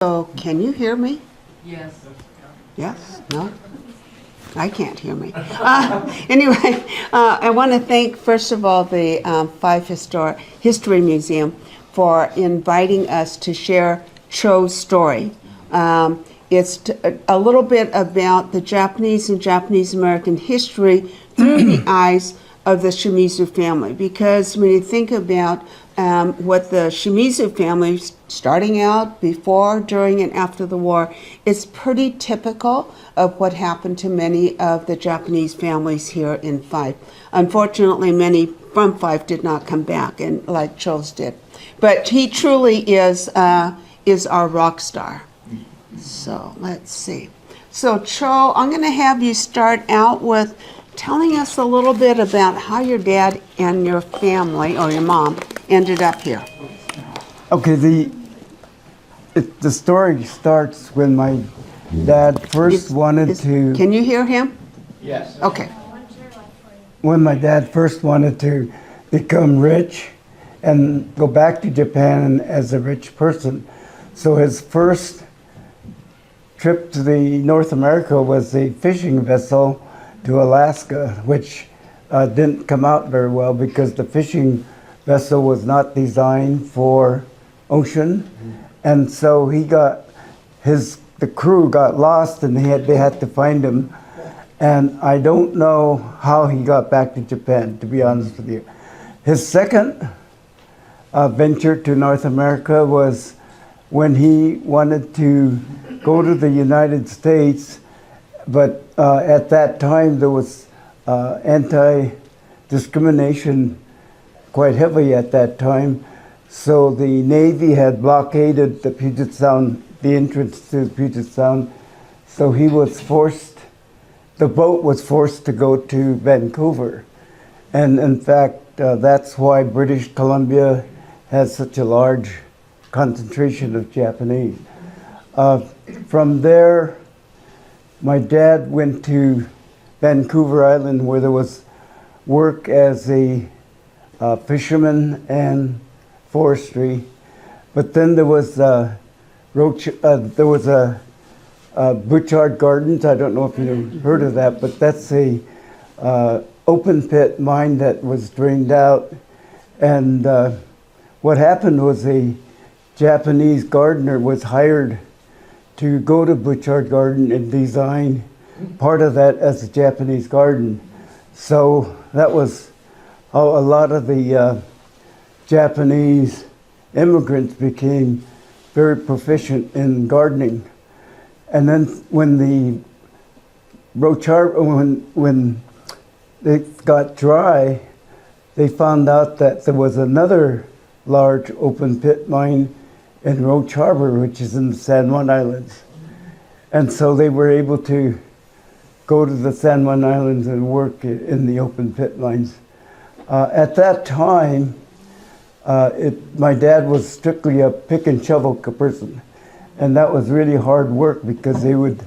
So, can you hear me? Yes. Yes? No? I can't hear me. Anyway, I want to thank, first of all, the Fife History Museum for inviting us to share Cho's story. It's a little bit about the Japanese and Japanese American history through the eyes of the Shimizu family, because when you think about what the Shimizu family, starting out before, during, and after the war, is pretty typical of what happened to many of the Japanese families here in Fife. Unfortunately, many from Fife did not come back, and like Cho's did. But he truly is our rock star. So let's see. So Cho, I'm going to have you start out with telling us a little bit about how your dad and your family, or your mom, ended up here. Okay, the story starts when my dad first wanted to... Can you hear him? Yes. Okay. When my dad first wanted to become rich and go back to Japan as a rich person. So his first trip to the North America was a fishing vessel to Alaska, which didn't come out very well because the fishing vessel was not designed for ocean. And so the crew got lost and they had to find him. And I don't know how he got back to Japan, to be honest with you. His second venture to North America was when he wanted to go to the United States, but at that time there was anti-discrimination quite heavy at that time. So the Navy had blockaded the Puget Sound, the entrance to Puget Sound. So the boat was forced to go to Vancouver. And in fact, that's why British Columbia has such a large concentration of Japanese. From there, my dad went to Vancouver Island, where there was work as a fisherman and forestry. But then there was Butchart Gardens. I don't know if you've heard of that, but that's a open pit mine that was drained out. And what happened was a Japanese gardener was hired to go to Butchart Garden and design part of that as a Japanese garden. So that was how a lot of the Japanese immigrants became very proficient in gardening. And then when when it got dry, they found out that there was another large open pit mine in Roach Harbor, which is in the San Juan Islands. And so they were able to go to the San Juan Islands and work in the open pit mines. At that time, my dad was strictly a pick and shovel person. And that was really hard work because they would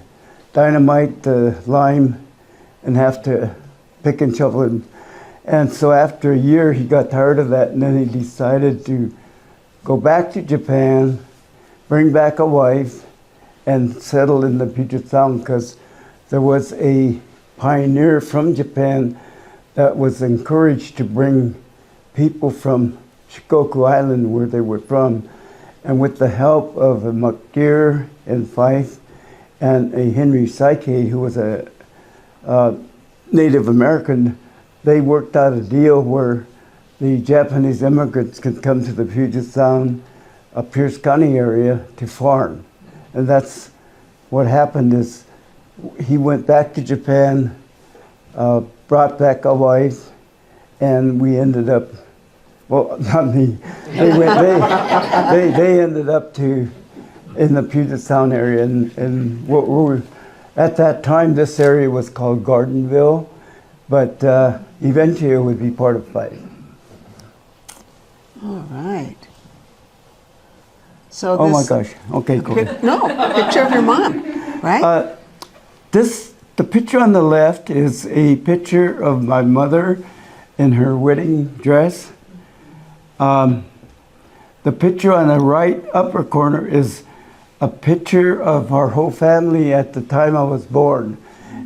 dynamite the lime and have to pick and shovel it. And so after a year, he got tired of that, and then he decided to go back to Japan, bring back a wife, and settle in the Puget Sound, because there was a pioneer from Japan that was encouraged to bring people from Shikoku Island, where they were from, and with the help of a McGear in Fife and a Henry Psyche, who was a Native American, they worked out a deal where the Japanese immigrants could come to the Puget Sound, Pierce County area to farm. And that's what happened is he went back to Japan, brought back a wife, and we ended up, well, not me, they ended up in the Puget Sound area. And at that time, this area was called Gardenville, but eventually it would be part of Fife. All right. So oh my gosh. Okay, cool. No, picture of your mom, right? The picture on the left is a picture of my mother in her wedding dress. The picture on the right upper corner is a picture of our whole family at the time I was born.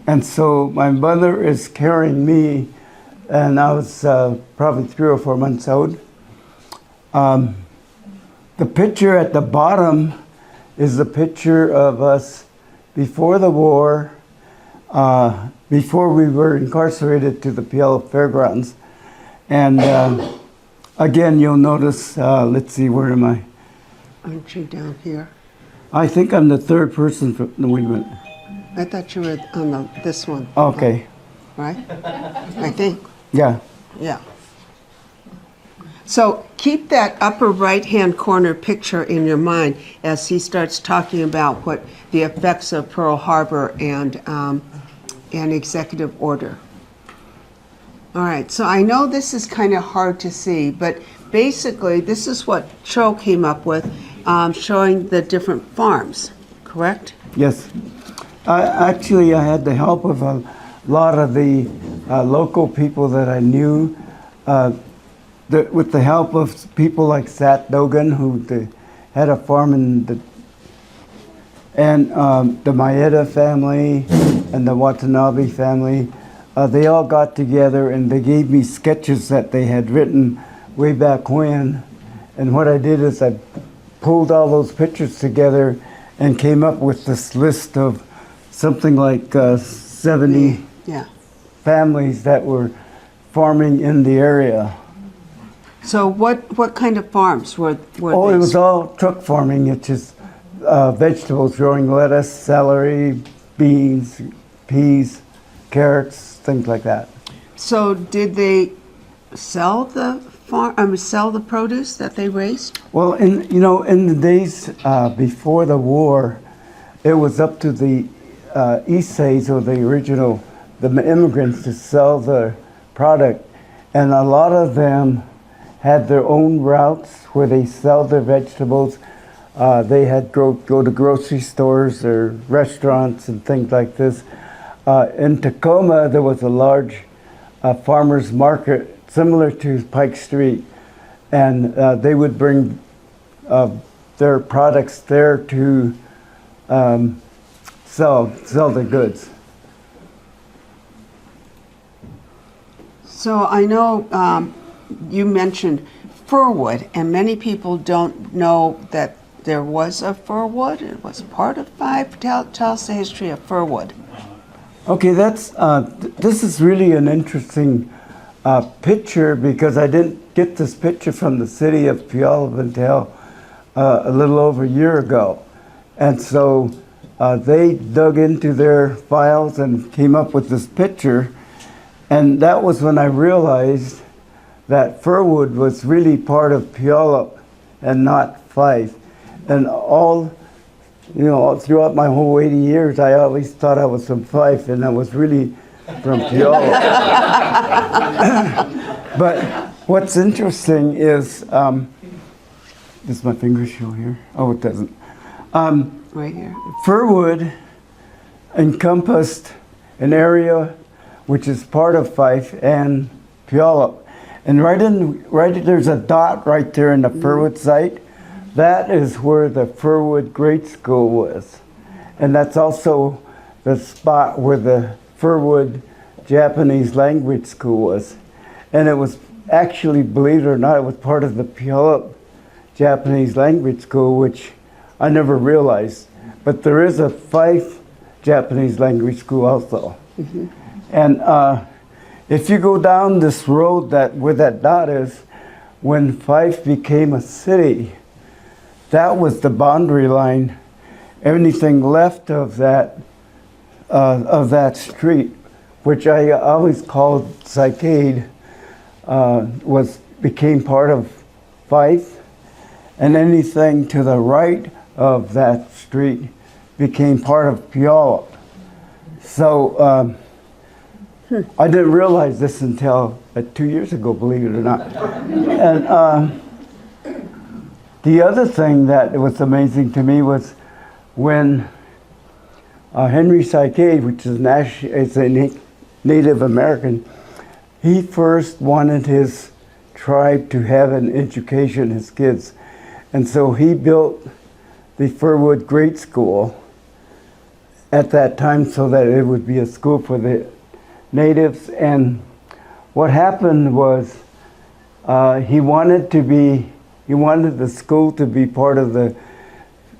And so my mother is carrying me, and I was probably 3 or 4 months old. The picture at the bottom is the picture of us before the war, before we were incarcerated to the Puyallup Fairgrounds. And again, you'll notice, let's see, where am I? Aren't you down here? I think I'm the third person from, no, wait a minute. I thought you were on this one. Okay, Right? I think. yeah. Yeah. So keep that upper right-hand corner picture in your mind as he starts talking about what the effects of Pearl Harbor and an executive order. All right, so I know this is kind of hard to see, but basically this is what Cho came up with, showing the different farms, correct? Yes. Actually, I had the help of a lot of the local people that I knew, with the help of people like Sat Dogan, who had a farm in the Maeda family and the Watanabe family. They all got together and they gave me sketches that they had written way back when. And what I did is I pulled all those pictures together and came up with this list of something like 70 Yeah. families that were farming in the area. So what kind of farms were Oh, these? it was all truck farming. It's just vegetables, growing lettuce, celery, beans, peas, carrots, things like that. So did they sell the sell the produce that they raised? Well, in the days before the war, it was up to the Issei's, or the immigrants, to sell the product, and a lot of them had their own routes where they sell their vegetables. They had go to grocery stores or restaurants and things like this. In Tacoma, there was a large farmers market similar to Pike Street, and they would bring their products there to sell their goods. So I know you mentioned firwood, and many people don't know that there was a firwood. It was part of Fife. Tell us the history of firwood. Okay, this is really an interesting picture, because I didn't get this picture from the city of Puyallup until a little over a year ago. And so they dug into their files and came up with this picture. And that was when I realized that firwood was really part of Puyallup and not Fife. And throughout my whole 80 years, I always thought I was from Fife, and I was really from Puyallup. But what's interesting is, does my finger show here? Oh, it doesn't. Right here. Firwood encompassed an area which is part of Fife and Puyallup. And there's a dot right there in the Firwood site. That is where the Firwood Grade School was. And that's also the spot where the Firwood Japanese Language School was. And it was actually, believe it or not, it was part of the Puyallup Japanese Language School, which I never realized. But there is a Fife Japanese Language School also. Mm-hmm. And if you go down this road where that dot is, when Fife became a city, that was the boundary line. Anything left of that street, which I always called Cycade, became part of Fife, and anything to the right of that street became part of Puyallup. So I didn't realize this until 2 years ago, believe it or not. And the other thing that was amazing to me was when Henry Cycade, which is a Native American, he first wanted his tribe to have an education, his kids. And so he built the Firwood Grade School at that time so that it would be a school for the natives. And what happened was he wanted the school to be part of the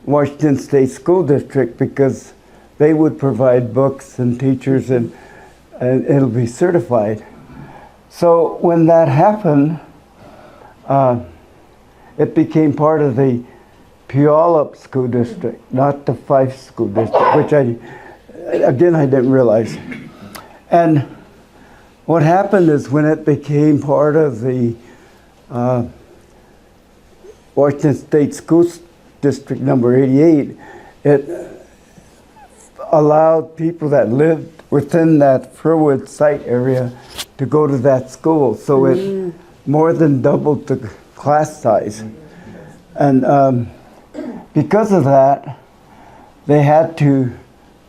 Washington State School District because they would provide books and teachers and it'll be certified. So when that happened, it became part of the Puyallup School District, not the Fife School District, which I didn't realize. And what happened is when it became part of the Washington State School District number 88, it allowed people that lived within that Firwood site area to go to that school. So it more than doubled the class size. And because of that, they had to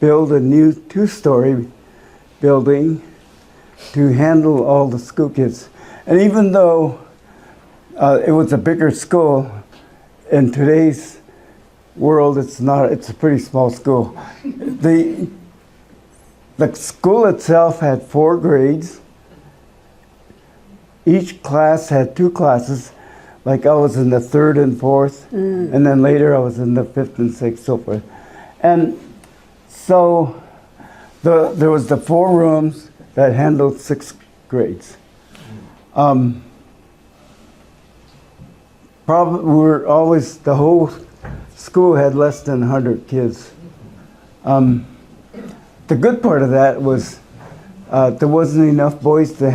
build a new 2-story building to handle all the school kids. And even though it was a bigger school, in today's world it's not, it's a pretty small school. The school itself had 4 grades. Each class had 2 classes. Like I was in the 3rd and 4th, and then later I was in the 5th and 6th, so forth. And so there was the 4 rooms that handled 6 grades. The whole school had less than 100 kids. The good part of that was there wasn't enough boys to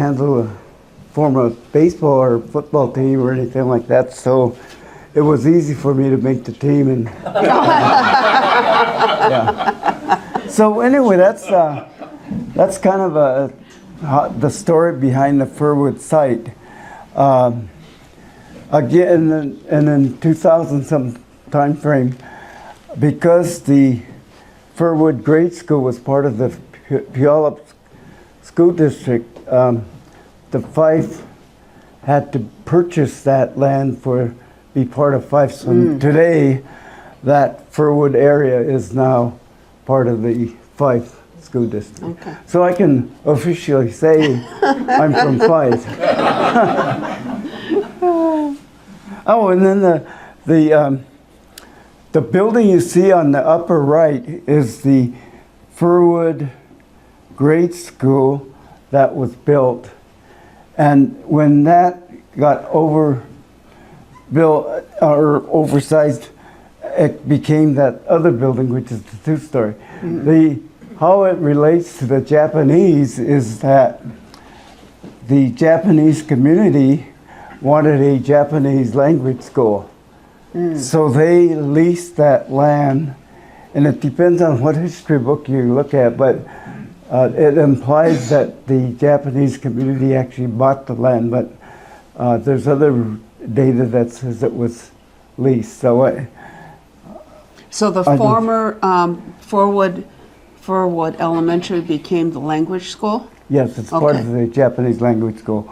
form a baseball or football team or anything like that, so it was easy for me to make the team. And yeah. So anyway, that's kind of the story behind the Firwood site. Again, and in 2000 some time frame, because the Firwood Grade School was part of the Puyallup School District, the Fife had to purchase that land be part of Fife. So today, that Firwood area is now part of the Fife School District. Okay. So I can officially say I'm from Fife. Oh, and then the building you see on the upper right is the Firwood Grade School that was built. And when that got overbuilt or oversized, it became that other building, which is the 2-story. How it relates to the Japanese is that the Japanese community wanted a Japanese language school. So they leased that land, and it depends on what history book you look at, but it implies that the Japanese community actually bought the land, but there's other data that says it was leased. So the former Firwood Elementary became the language school? Yes, it's part of the Japanese language school.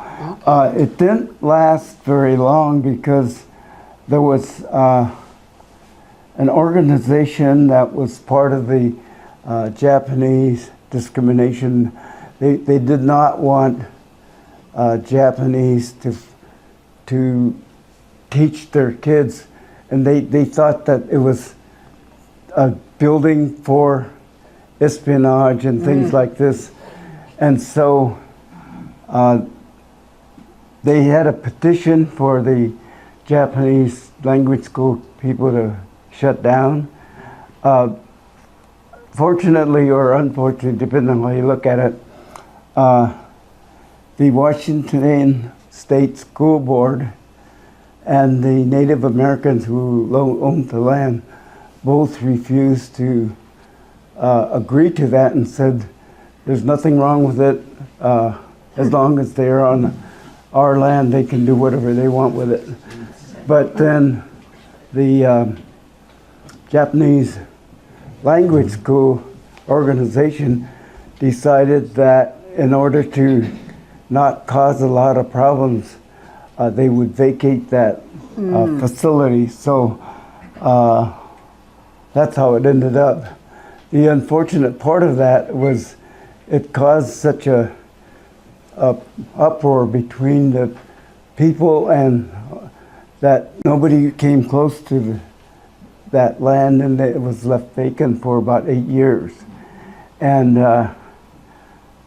Okay. It didn't last very long because there was an organization that was part of the Japanese discrimination. They did not want Japanese to teach their kids, and they thought that it was a building for espionage and things like this. And so they had a petition for the Japanese language school people to shut down. Fortunately or unfortunately, depending on how you look at it, the Washington State School Board and the Native Americans who owned the land both refused to agree to that and said, there's nothing wrong with it. As long as they're on our land, they can do whatever they want with it. But then the Japanese language school organization decided that in order to not cause a lot of problems, they would vacate that facility. So that's how it ended up. The unfortunate part of that was it caused such a uproar between the people, and that nobody came close to that land, and it was left vacant for about 8 years. And the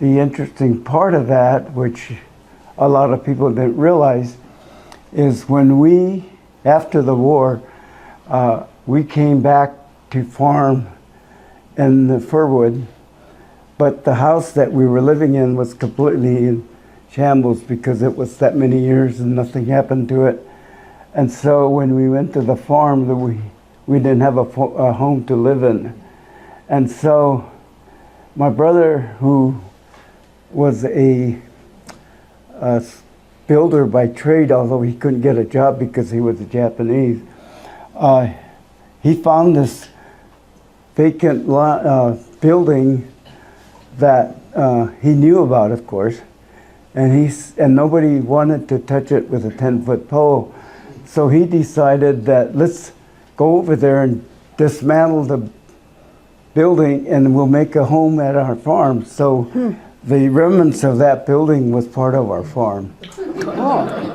interesting part of that, which a lot of people didn't realize, is when we, after the war, we came back to farm in the Firwood, but the house that we were living in was completely in shambles because it was that many years and nothing happened to it. And so when we went to the farm, we didn't have a home to live in. And so my brother, who was a builder by trade, although he couldn't get a job because he was a Japanese, he found this vacant building that he knew about, of course, and nobody wanted to touch it with a 10-foot pole. So he decided that let's go over there and dismantle the building and we'll make a home at our farm. So the remnants of that building was part of our farm. Oh.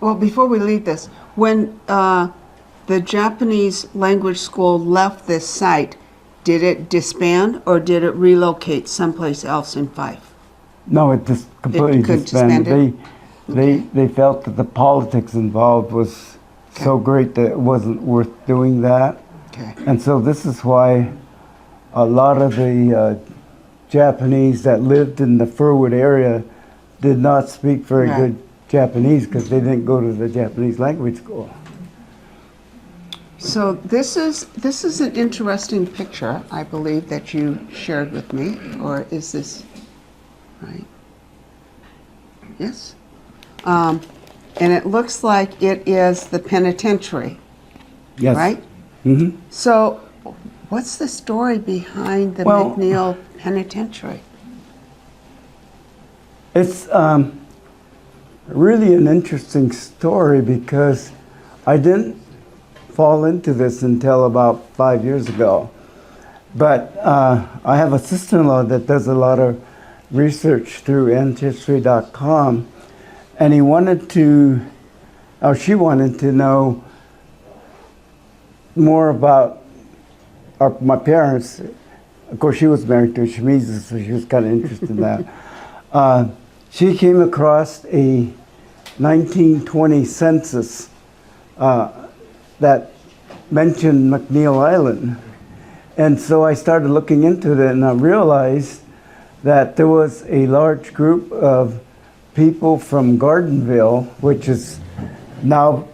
Well, before we leave this, when the Japanese language school left this site, did it disband or did it relocate someplace else in Fife? No, it just completely disbanded. They felt that the politics involved was so great that it wasn't worth doing that. Okay. And so this is why a lot of the Japanese that lived in the Firwood area did not speak very good Japanese because they didn't go to the Japanese language school. So this is an interesting picture, I believe, that you shared with me, or is this right? Yes. And it looks like it is the penitentiary. Yes. Right? Mm-hmm. So what's the story behind the McNeil Penitentiary? It's really an interesting story because I didn't fall into this until about 5 years ago. But I have a sister-in-law that does a lot of research through ancestry.com, and she wanted to know more about my parents. Of course, she was married to a Shimizu, so she was kind of interested in that. She came across a 1920 census that mentioned McNeil Island. And so I started looking into it, and I realized that there was a large group of people from Gardenville, which is now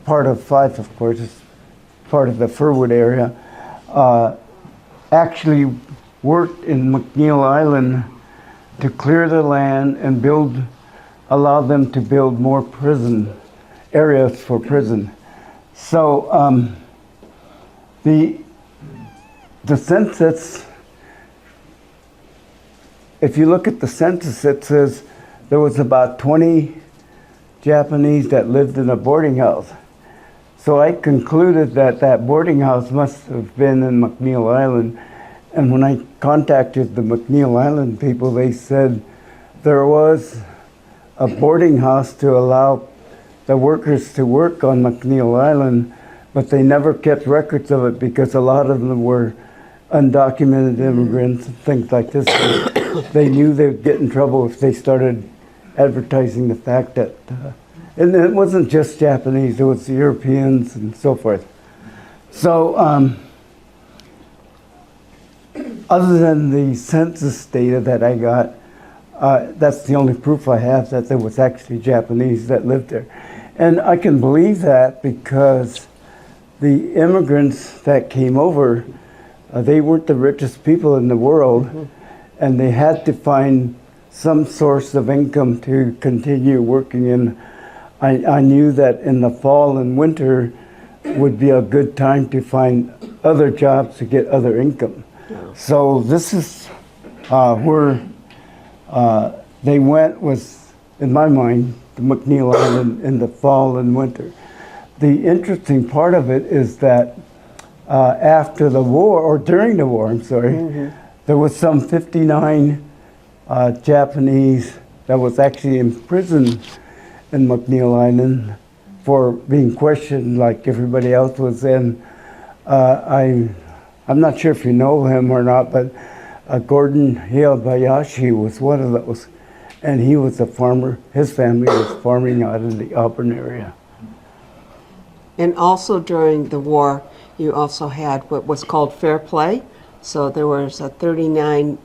part of Fife, of course, it's part of the Firwood area, actually worked in McNeil Island to clear the land and allow them to build more prison areas for prison. So the census, if you look at the census, it says there was about 20 Japanese that lived in a boarding house. So I concluded that that boarding house must have been in McNeil Island. And when I contacted the McNeil Island people, they said there was a boarding house to allow the workers to work on McNeil Island, but they never kept records of it because a lot of them were undocumented immigrants and things like this. They knew they would get in trouble if they started advertising the fact that, and it wasn't just Japanese, it was Europeans and so forth. So other than the census data that I got, that's the only proof I have that there was actually Japanese that lived there. And I can believe that because the immigrants that came over, they weren't the richest people in the world, and they had to find some source of income to continue working in. I knew that in the fall and winter would be a good time to find other jobs to get other income. So this is where they went, was, in my mind, the McNeil Island in the fall and winter. the interesting part of it is that after the war, or during the war, I'm sorry, there was some 59 Japanese that was actually imprisoned in McNeil Island for being questioned like everybody else was. And I'm not sure if you know him or not, but Gordon Hiyabayashi was one of those. And he was a farmer. His family was farming out in the Auburn area. And also during the war, you also had what was called fair play. So there was 39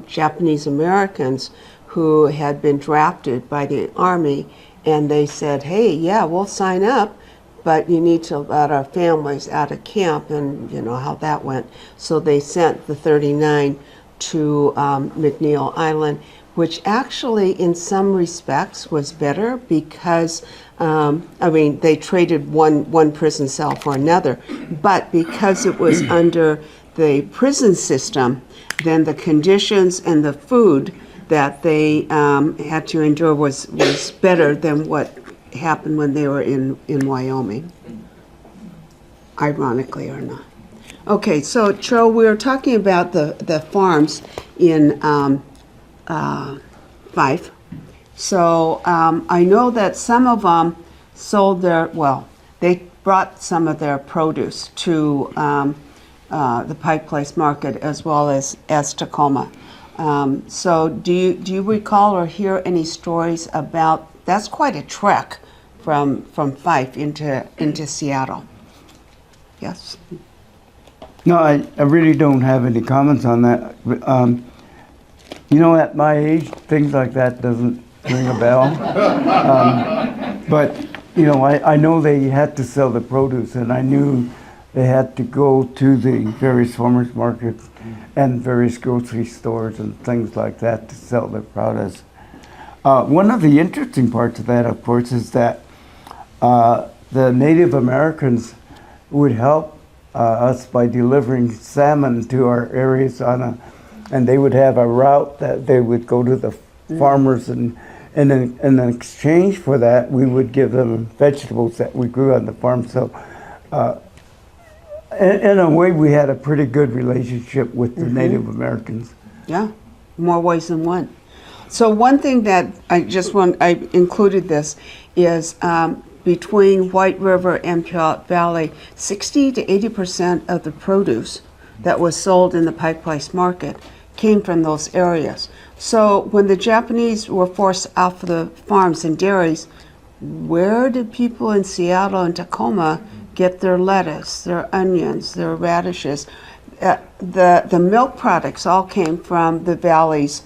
Japanese Americans who had been drafted by the Army, and they said, hey, yeah, we'll sign up, but you need to let our families out of camp, and you know how that went. So they sent the 39 to McNeil Island, which actually in some respects was better because, they traded one prison cell for another, but because it was under the prison system, then the conditions and the food that they had to endure was better than what happened when they were in Wyoming, ironically or not. Okay, so Cho, we were talking about the farms in Fife. So I know that some of them sold they brought some of their produce to the Pike Place Market as well as Tacoma. So do you recall or hear any stories about, that's quite a trek from Fife into Seattle? Yes? No, I really don't have any comments on that. At my age, things like that doesn't ring a bell. But I know they had to sell the produce, and I knew they had to go to the various farmers markets and various grocery stores and things like that to sell their produce. One of the interesting parts of that, of course, is that the Native Americans would help us by delivering salmon to our areas and they would have a route that they would go to the farmers, and in exchange for that, we would give them vegetables that we grew on the farm. So in a way, we had a pretty good relationship with the Native Americans. Yeah, more ways than one. So one thing that I included this is between White River and Puyallup Valley, 60 to 80% of the produce that was sold in the Pike Place Market came from those areas. So when the Japanese were forced off the farms and dairies, where did people in Seattle and Tacoma get their lettuce, their onions, their radishes? The milk products all came from the valley's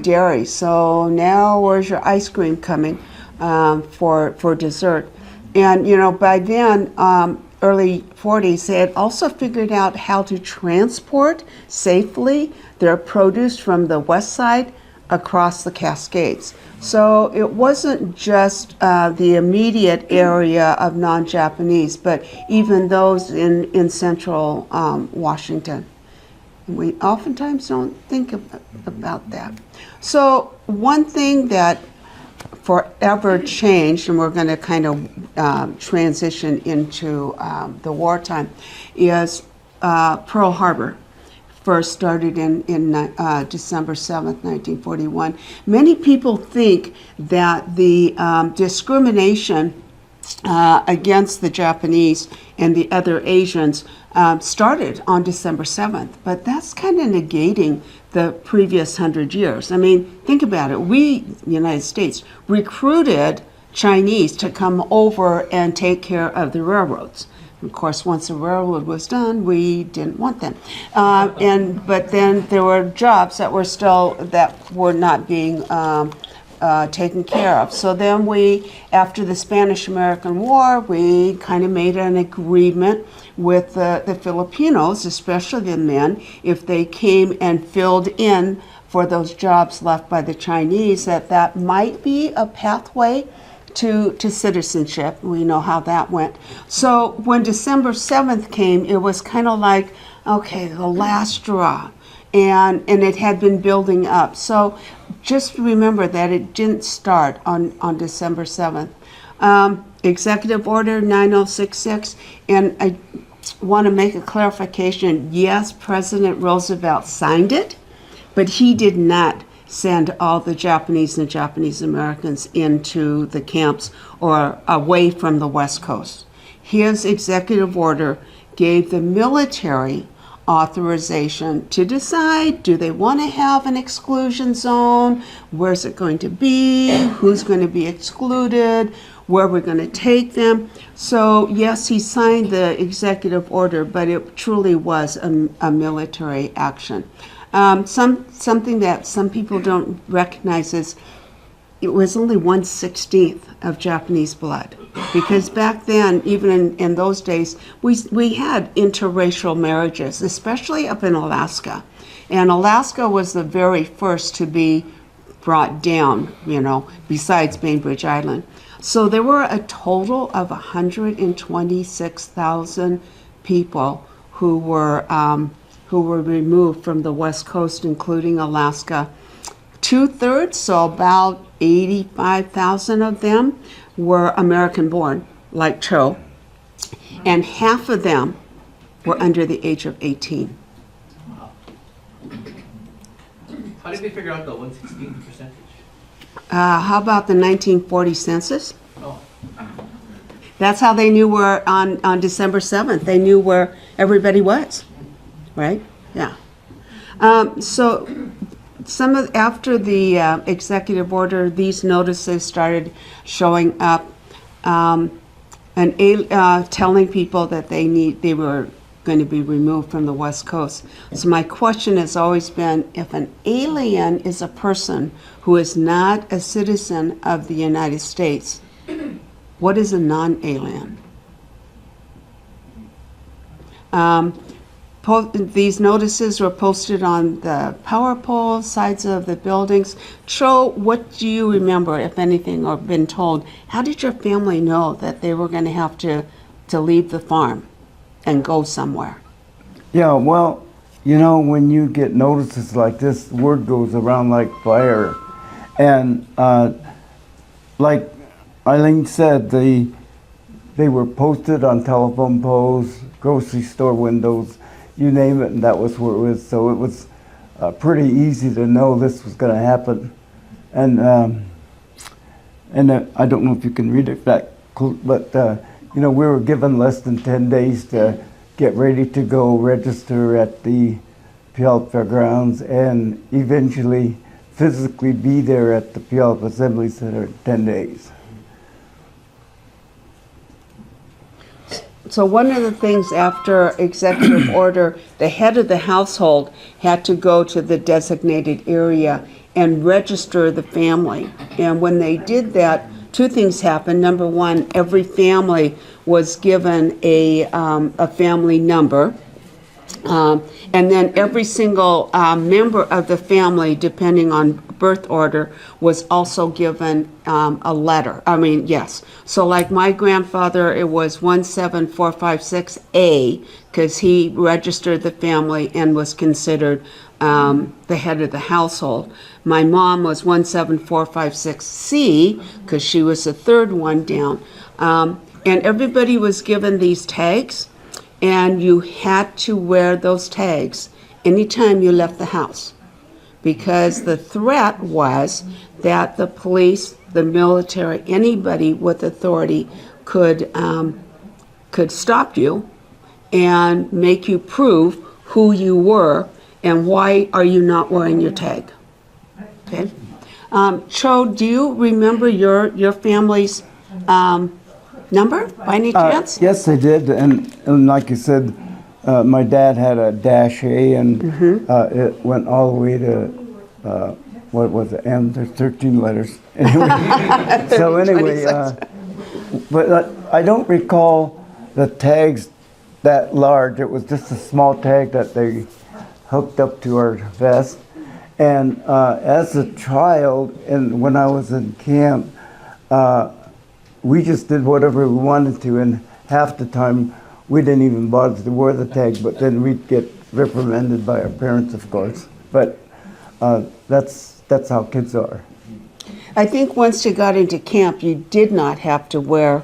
dairy. So now where's your ice cream coming for dessert? And by then, early 40s, they had also figured out how to transport safely their produce from the west side across the Cascades. So it wasn't just the immediate area of non-Japanese, but even those in central Washington. We oftentimes don't think about that. So one thing that forever changed, and we're going to kind of transition into the wartime, is Pearl Harbor. First started in December 7th, 1941. Many people think that the discrimination against the Japanese and the other Asians started on December 7th, but that's kind of negating the previous 100 years. I mean, think about it. We, the United States, recruited Chinese to come over and take care of the railroads. Of course, once the railroad was done, we didn't want them. But then there were jobs that were not being taken care of. So then after the Spanish-American War, we kind of made an agreement with the Filipinos, especially the men, if they came and filled in for those jobs left by the Chinese, that might be a pathway to citizenship. We know how that went. So when December 7th came, it was kind of like, okay, the last straw. And it had been building up. So just remember that it didn't start on December 7th. Executive Order 9066, and I want to make a clarification. Yes, President Roosevelt signed it, but he did not send all the Japanese and Japanese Americans into the camps or away from the West Coast. His executive order gave the military authorization to decide, do they want to have an exclusion zone? Where's it going to be? Who's going to be excluded? Where we're going to take them? So yes, he signed the executive order, but it truly was a military action. Something that some people don't recognize is it was only 1/16 of Japanese blood, because back then, even in those days, we had interracial marriages, especially up in Alaska. And Alaska was the very first to be brought down, besides Bainbridge Island. So there were a total of 126,000 people who were removed from the West Coast, including Alaska. 2/3, so about 85,000 of them were American born, like Cho, and half of them were under the age of 18. Wow. How did they figure out the 116 percentage? How about the 1940 census? Oh. That's how they knew where on December 7th, they knew where everybody was, right? Yeah. So after the executive order, these notices started showing up, telling people that they were going to be removed from the West Coast. So my question has always been, if an alien is a person who is not a citizen of the United States, what is a non-alien? These notices were posted on the power pole sides of the buildings. Cho, what do you remember, if anything, or been told? How did your family know that they were going to have to leave the farm and go somewhere? Yeah, well, when you get notices like this, word goes around like fire. And like Eileen said, they were posted on telephone poles, grocery store windows, you name it, and that was where it was. So it was pretty easy to know this was going to happen. And I don't know if you can read it that, but we were given less than 10 days to get ready to go register at the Puyallup Fairgrounds and eventually physically be there at the Puyallup Assembly Center in 10 days. So one of the things after executive order, the head of the household had to go to the designated area and register the family. And when they did that, two things happened. Number one, every family was given a family number. And then every single member of the family, depending on birth order, was also given a letter. So like my grandfather, it was 17456A, because he registered the family and was considered the head of the household. My mom was 17456C, because she was the third one down. And everybody was given these tags, and you had to wear those tags anytime you left the house, because the threat was that the police, the military, anybody with authority could stop you and make you prove who you were and why are you not wearing your tag. Okay. Cho, do you remember your family's number by any chance? Yes, I did. And like you said, my dad had a -A, and it went all the way to, what was it, M? There's 13 letters. Anyway, so anyway, but I don't recall the tags that large. It was just a small tag that they hooked up to our vest. And as a child, and when I was in camp, we just did whatever we wanted to, and half the time we didn't even bother to wear the tag, but then we'd get reprimanded by our parents, of course. But that's how kids are. I think once you got into camp, you did not have to wear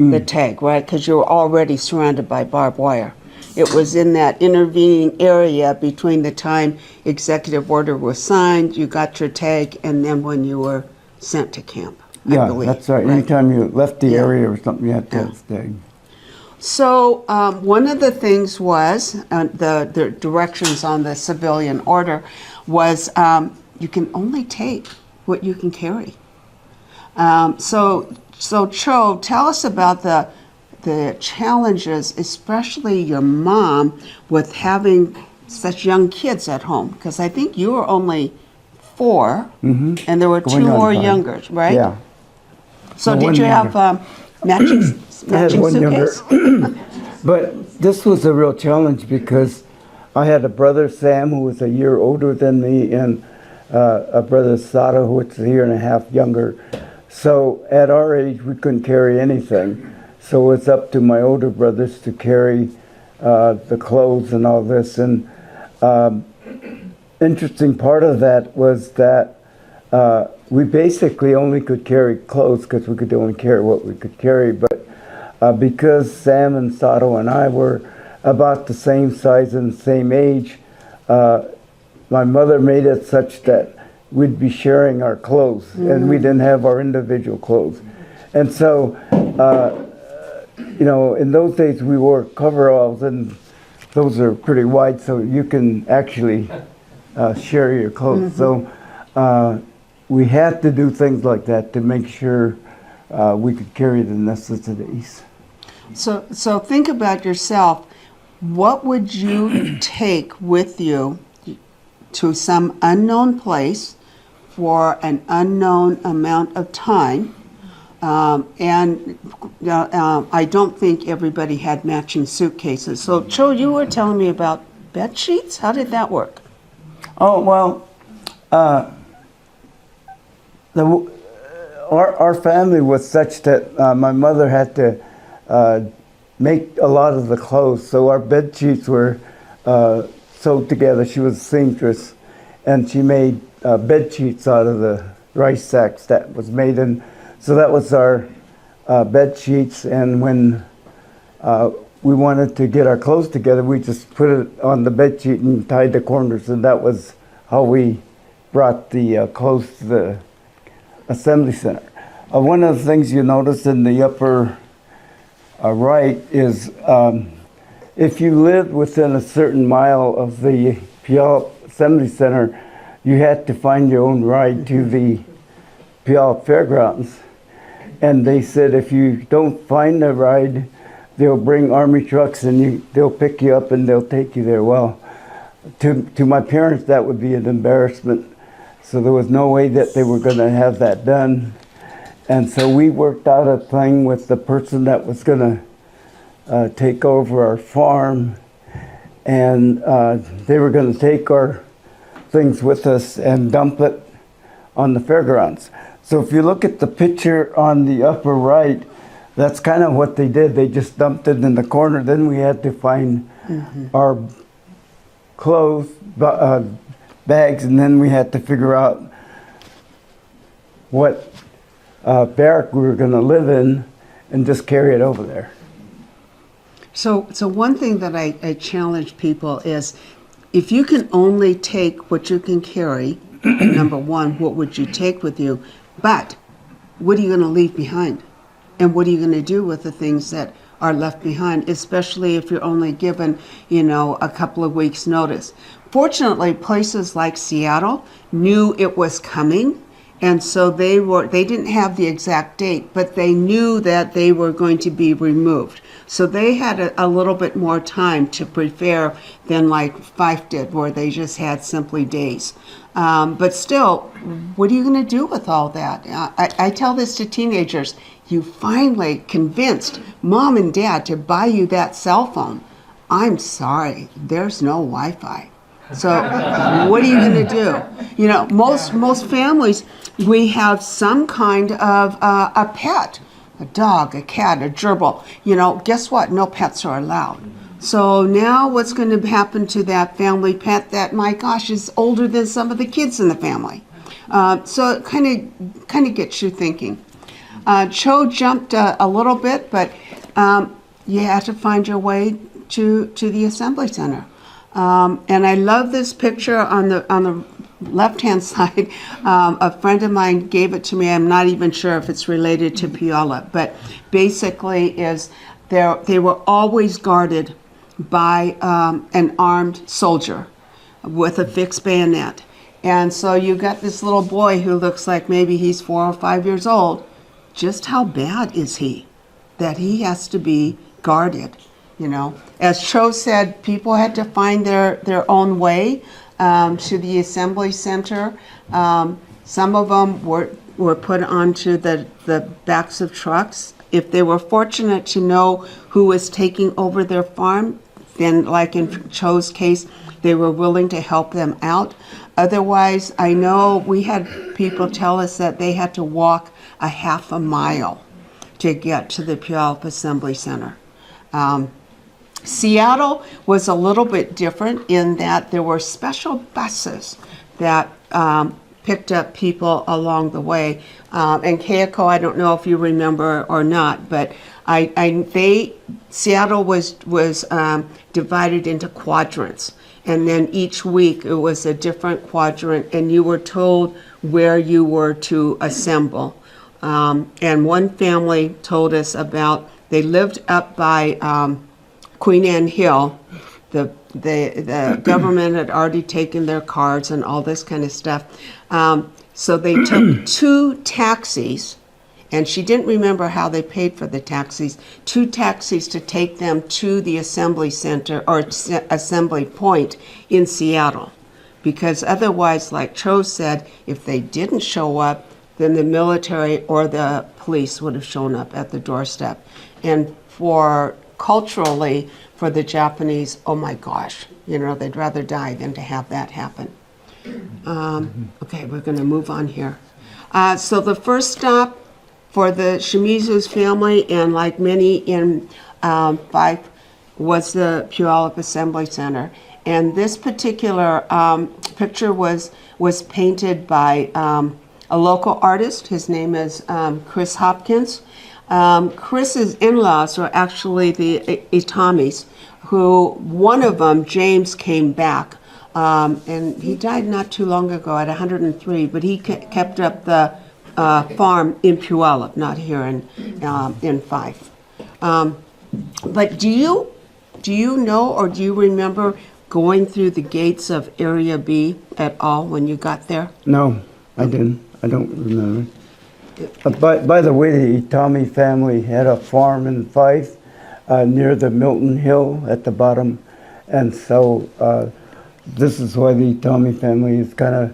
the tag, right? Because you were already surrounded by barbed wire. It was in that intervening area between the time executive order was signed, you got your tag, and then when you were sent to camp, I believe. That's right. Anytime you left the Yeah. area or something, you had to Yeah. stay. So one of the things was, the directions on the civilian order was you can only take what you can carry. So Cho, tell us about the challenges, especially your mom, with having such young kids at home. Because I think you were only 4, and there were Going 2 on more 5. younger, right? Yeah. So No, did one you have matching I had one suitcase? younger. But this was a real challenge because I had a brother, Sam, who was a year older than me, and a brother, Sato, who was a year and a half younger. So at our age, we couldn't carry anything. So it's up to my older brothers to carry the clothes and all this. And interesting part of that was that we basically only could carry clothes because we could only carry what we could carry. But because Sam and Sato and I were about the same size and same age, my mother made it such that we'd be sharing our clothes, and we didn't have our individual clothes. And so, you know, in those days we wore coveralls, and those are pretty wide, so you can actually share your clothes. So we had to do things like that to make sure we could carry the necessities. So think about yourself. What would you take with you to some unknown place for an unknown amount of time? And I don't think everybody had matching suitcases. So Cho, you were telling me about bed sheets. How did that work? Oh, well, our family was such that my mother had to make a lot of the clothes. So our bed sheets were sewed together. She was a seamstress, and she made bed sheets out of the rice sacks that was made. And so that was our bed sheets. And when we wanted to get our clothes together, we just put it on the bed sheet and tied the corners, and that was how we brought the clothes to the assembly center. One of the things you notice in the upper right is if you lived within a certain mile of the Puyallup Assembly Center, you had to find your own ride to the Puyallup Fairgrounds. And they said if you don't find a ride, they'll bring army trucks and they'll pick you up and they'll take you there. Well, to my parents, that would be an embarrassment. So there was no way that they were going to have that done. And so we worked out a thing with the person that was going to take over our farm. And they were going to take our things with us and dump it on the fairgrounds. So if you look at the picture on the upper right, that's kind of what they did. They just dumped it in the corner. Then we had to find our clothes, bags, and then we had to figure out what barrack we were going to live in and just carry it over there. So one thing that I challenge people is, if you can only take what you can carry, number one, what would you take with you? But what are you going to leave behind? And what are you going to do with the things that are left behind, especially if you're only given, a couple of weeks' notice? Fortunately, places like Seattle knew it was coming, and so they didn't have the exact date, but they knew that they were going to be removed. So they had a little bit more time to prepare than like Fife did, where they just had simply days. But still, what are you going to do with all that? I tell this to teenagers. You finally convinced mom and dad to buy you that cell phone. I'm sorry, there's no Wi-Fi. So what are you going to do? Most families, we have some kind of a pet, a dog, a cat, a gerbil. Guess what? No pets are allowed. So now what's going to happen to that family pet that, my gosh, is older than some of the kids in the family? So it kind of gets you thinking. Cho jumped a little bit, but you had to find your way to the Assembly Center. And I love this picture on the left-hand side. A friend of mine gave it to me. I'm not even sure if it's related to Puyallup, but basically they were always guarded by an armed soldier with a fixed bayonet. And so you got this little boy who looks like maybe he's 4 or 5 years old. Just how bad is he that he has to be guarded? You know, as Cho said, people had to find their own way to the Assembly Center. Some of them were put onto the backs of trucks. If they were fortunate to know who was taking over their farm, then like in Cho's case, they were willing to help them out. Otherwise, I know we had people tell us that they had to walk a half a mile to get to the Puyallup Assembly Center. Seattle was a little bit different in that there were special buses that picked up people along the way. And Keiko, I don't know if you remember or not, but Seattle was divided into quadrants. And then each week it was a different quadrant, and you were told where you were to assemble. And one family told us about, they lived up by Queen Anne Hill. The government had already taken their cards and all this kind of stuff. So they took 2 taxis, and she didn't remember how they paid for the taxis, 2 taxis to take them to the Assembly Center or Assembly Point in Seattle. Because otherwise, like Cho said, if they didn't show up, then the military or the police would have shown up at the doorstep. And culturally, for the Japanese, oh my gosh, you know, they'd rather die than to have that happen. Okay, we're going to move on here. So the first stop for the Shimizu's family, and like many in Fife, was the Puyallup Assembly Center. And this particular picture was painted by a local artist. His name is Chris Hopkins. Chris's in-laws were actually the Itamis, who one of them, James, came back. And he died not too long ago at 103, but he kept up the farm in Puyallup, not here in Fife. But do you know or do you remember going through the gates of Area B at all when you got there? No, I didn't. I don't remember. By the way, the Itami family had a farm in Fife near the Milton Hill at the bottom. And so this is why the Itami family is kind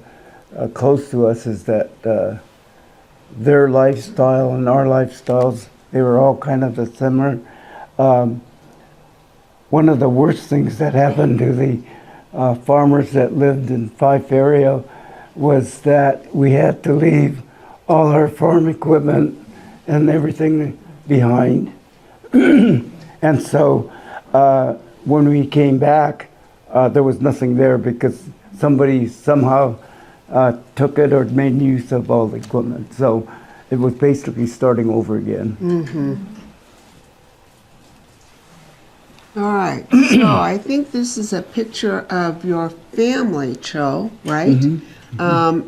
of close to us, is that their lifestyle and our lifestyles, they were all kind of similar. One of the worst things that happened to the farmers that lived in Fife area was that we had to leave all our farm equipment and everything behind. And so when we came back, there was nothing there because somebody somehow took it or made use of all the equipment. So it was basically starting over again. Mm-hmm. All right, so I think this is a picture of your family, Cho, right? Mm-hmm.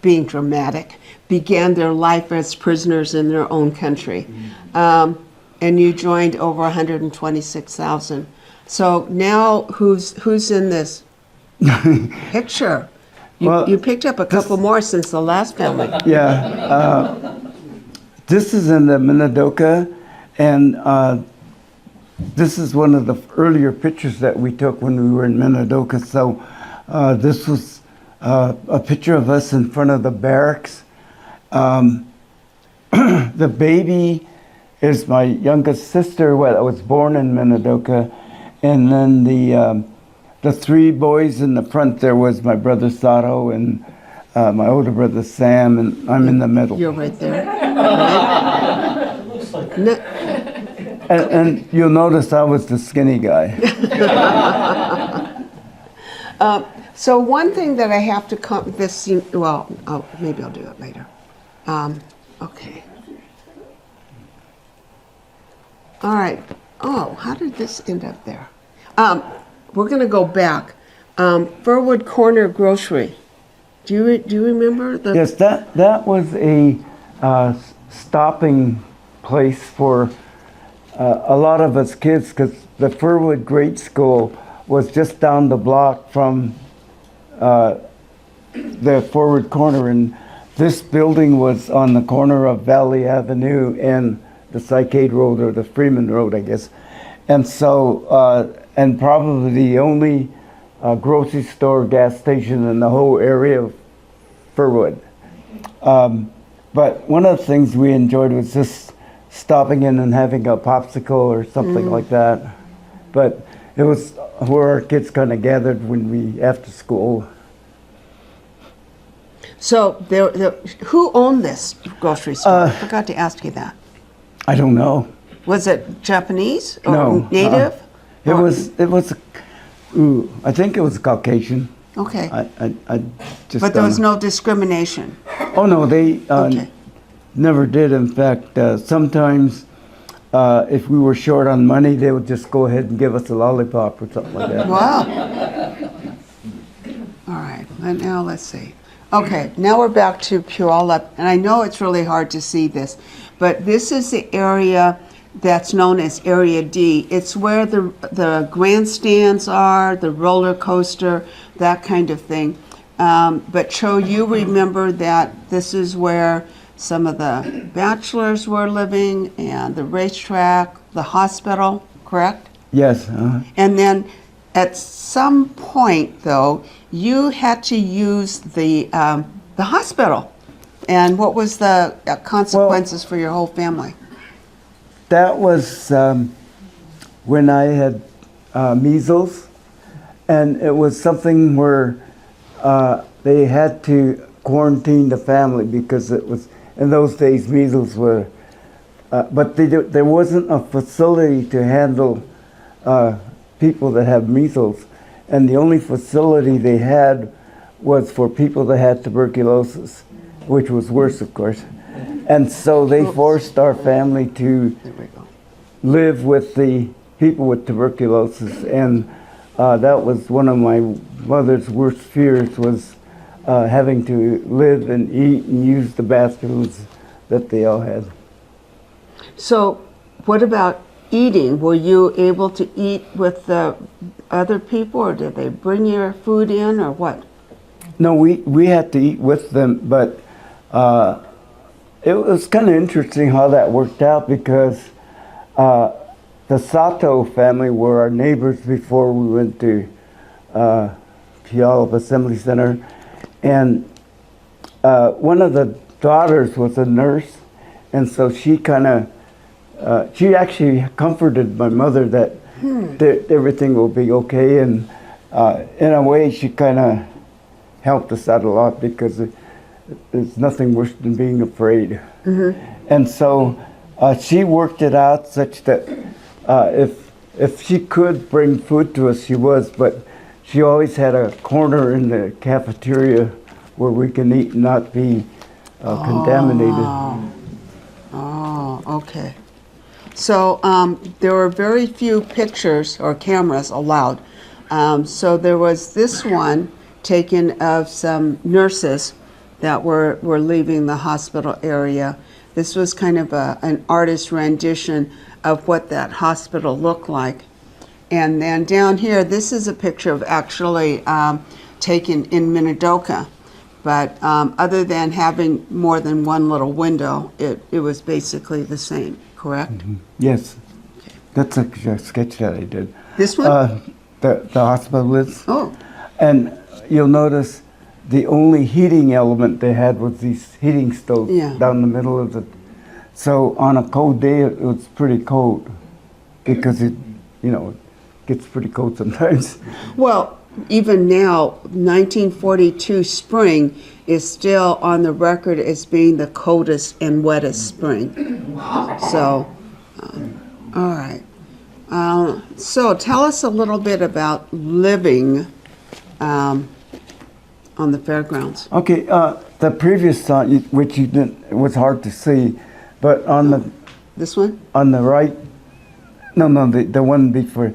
Being dramatic, began their life as prisoners in their own country. Mm-hmm. And you joined over 126,000. So now who's in this picture? You picked up a couple more since the last family. Yeah. This is in the Minidoka, and this is one of the earlier pictures that we took when we were in Minidoka. So this was a picture of us in front of the barracks. The baby is my youngest sister, that was born in Minidoka, and then the 3 boys in the front there was my brother Sato and my older brother Sam, and I'm in the middle. You're right there. Right? No. And you'll notice I was the skinny guy. So one thing that I have to maybe I'll do it later. Okay. All right. Oh, how did this end up there? We're going to go back. Furwood Corner Grocery. Do you remember the? Yes, that was a stopping place for a lot of us kids, because the Furwood Grade School was just down the block from the Forward Corner, and this building was on the corner of Valley Avenue and the Psychade Road, or the Freeman Road, I guess. And so, and probably the only grocery store, gas station in the whole area of Furwood. But one of the things we enjoyed was just stopping in and having a popsicle or something like that. But it was where our kids kind of gathered when we, after school. So who owned this grocery store? I forgot to ask you that. I don't know. Was it Japanese or No, native? It was, I think it was Caucasian. Okay. I just. But there was no discrimination. Oh no, they Okay. never did. In fact, sometimes if we were short on money, they would just go ahead and give us a lollipop or something like that. Wow. All right, and now let's see. Okay, now we're back to Puyallup, and I know it's really hard to see this, but this is the area that's known as Area D. It's where the grandstands are, the roller coaster, that kind of thing. But Cho, you remember that this is where some of the bachelors were living, and the racetrack, the hospital, correct? Yes. And then at some point, though, you had to use the hospital. And what was the consequences for your whole family? That was when I had measles, and it was something where they had to quarantine the family because it was, in those days, measles were, but there wasn't a facility to handle people that have measles, and the only facility they had was for people that had tuberculosis, which was worse, of course. And so they forced our family to live with the people with tuberculosis, and that was one of my mother's worst fears, was having to live and eat and use the bathrooms that they all had. So what about eating? Were you able to eat with the other people, or did they bring your food in, or what? No, we had to eat with them, but it was kind of interesting how that worked out, because the Sato family were our neighbors before we went to Puyallup Assembly Center, and one of the daughters was a nurse, and so she kind of she actually comforted my mother that everything will be okay, and in a way she kind of helped us out a lot, because there's nothing worse than being afraid. And so she worked it out such that if she could bring food to us, she was, but she always had a corner in the cafeteria where we can eat and not be contaminated. Oh, okay. So there were very few pictures or cameras allowed. So there was this one taken of some nurses that were leaving the hospital area. This was kind of an artist rendition of what that hospital looked like. And then down here, this is a picture of actually taken in Minidoka. But other than having more than one little window, it was basically the same, correct? Yes. That's a sketch that I did. This one? The hospital is. Oh. And you'll notice the only heating element they had was these heating stoves down the middle of the. So on a cold day, it was pretty cold, because it gets pretty cold sometimes. Well, even now, 1942 spring is still on the record as being the coldest and wettest spring. So, all right. So tell us a little bit about living on the fairgrounds. Okay, the previous sign, which you didn't, it was hard to see, but This one? on the right, no, the one before,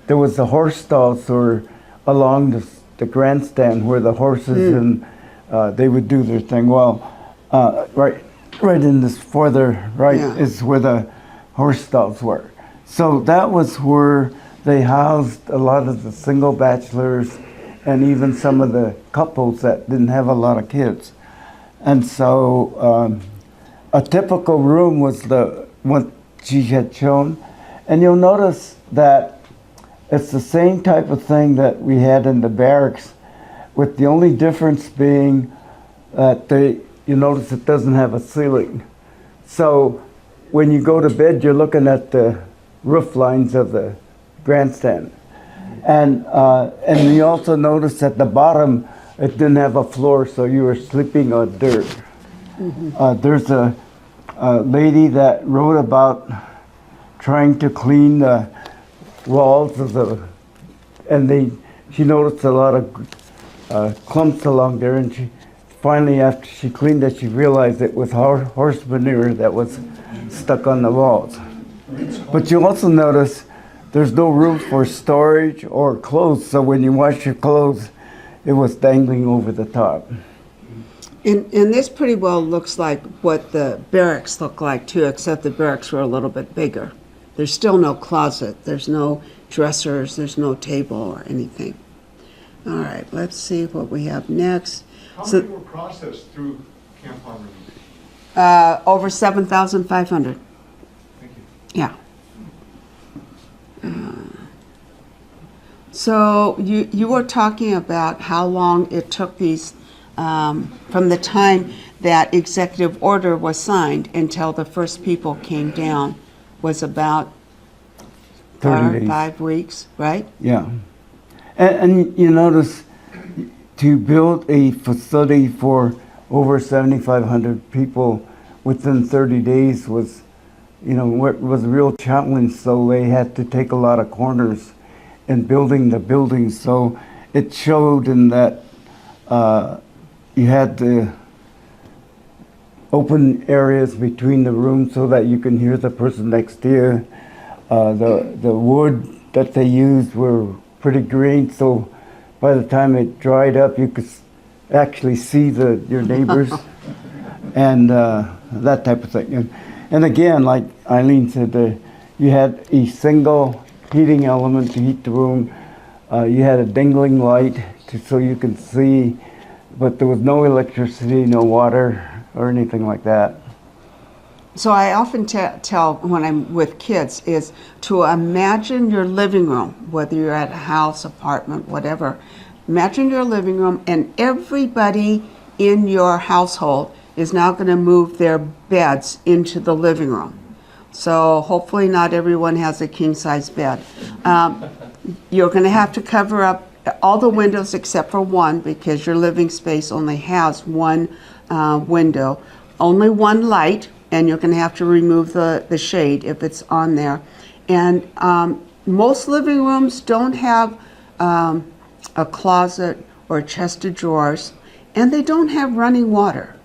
there was the horse stalls or along the grandstand where the horses and they would do their thing. Well, right in this further right is where the horse stalls were. So that was where they housed a lot of the single bachelors and even some of the couples that didn't have a lot of kids. And so a typical room was the one she had shown. And you'll notice that it's the same type of thing that we had in the barracks, with the only difference being that you notice it doesn't have a ceiling. So when you go to bed, you're looking at the roof lines of the grandstand. And you also notice at the bottom, it didn't have a floor, so you were sleeping on dirt. There's a lady that wrote about trying to clean the walls of she noticed a lot of clumps along there, and she finally, after she cleaned it, she realized it was horse manure that was stuck on the walls. But you also notice there's no room for storage or clothes, so when you wash your clothes, it was dangling over the top. And this pretty well looks like what the barracks look like too, except the barracks were a little bit bigger. There's still no closet, there's no dressers, there's no table or anything. All right, let's see what we have next. How many were processed through Camp Harmony? Over 7,500. Thank you. Yeah. So you were talking about how long it took these, from the time that executive order was signed until the first people came down, was about 30 days. 5 weeks, right? Yeah. And you notice to build a facility for over 7,500 people within 30 days was a real challenge. So they had to take a lot of corners in building the buildings. So it showed in that you had the open areas between the rooms so that you can hear the person next to you. The wood that they used were pretty green, so by the time it dried up, you could actually see your neighbors and that type of thing. And again, like Eileen said, you had a single heating element to heat the room. You had a dangling light so you can see, but there was no electricity, no water, or anything like that. So I often tell when I'm with kids is to imagine your living room, whether you're at a house, apartment, whatever. Imagine your living room, and everybody in your household is now going to move their beds into the living room. So hopefully not everyone has a king-size bed. You're going to have to cover up all the windows except for one, because your living space only has one window, only one light, and you're going to have to remove the shade if it's on there. And most living rooms don't have a closet or a chest of drawers, and they don't have running water.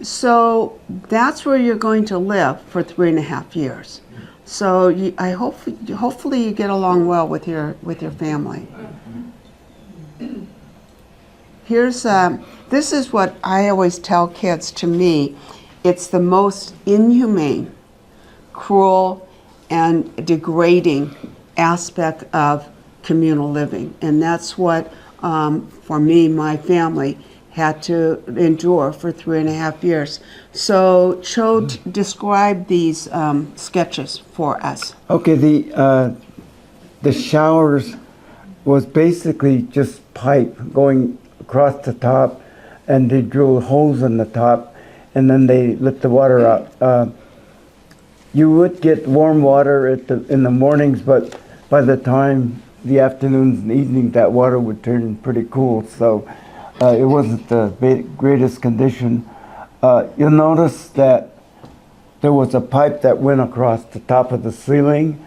So that's where you're going to live for 3.5 years. So hopefully you get along well with your family. This is what I always tell kids. To me, it's the most inhumane, cruel, and degrading aspect of communal living. And that's what, for me, my family had to endure for 3.5 years. So Cho, describe these sketches for us. Okay, the showers was basically just pipe going across the top, and they drill holes in the top, and then they let the water out. You would get warm water in the mornings, but by the time the afternoons and evenings, that water would turn pretty cool. So it wasn't the greatest condition. You'll notice that there was a pipe that went across the top of the ceiling,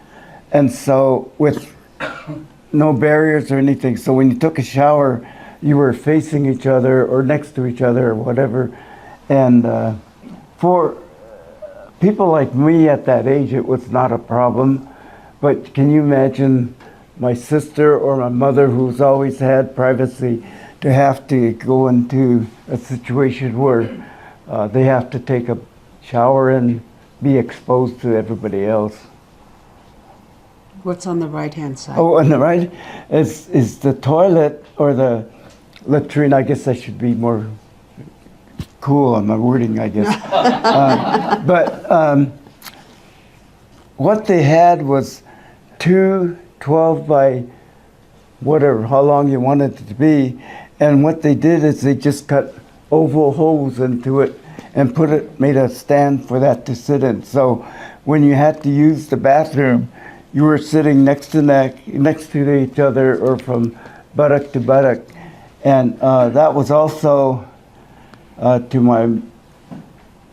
and so with no barriers or anything. So when you took a shower, you were facing each other or next to each other or whatever. And for people like me at that age, it was not a problem. But can you imagine my sister or my mother, who's always had privacy, to have to go into a situation where they have to take a shower and be exposed to everybody else? What's on the right-hand side? Oh, on the right is the toilet or the latrine. I guess I should be more cool on my wording, I guess. But what they had was two 12 by whatever, how long you wanted it to be. And what they did is they just cut oval holes into it and made a stand for that to sit in. So when you had to use the bathroom, you were sitting next to each other or from buttock to buttock. And that was also, to my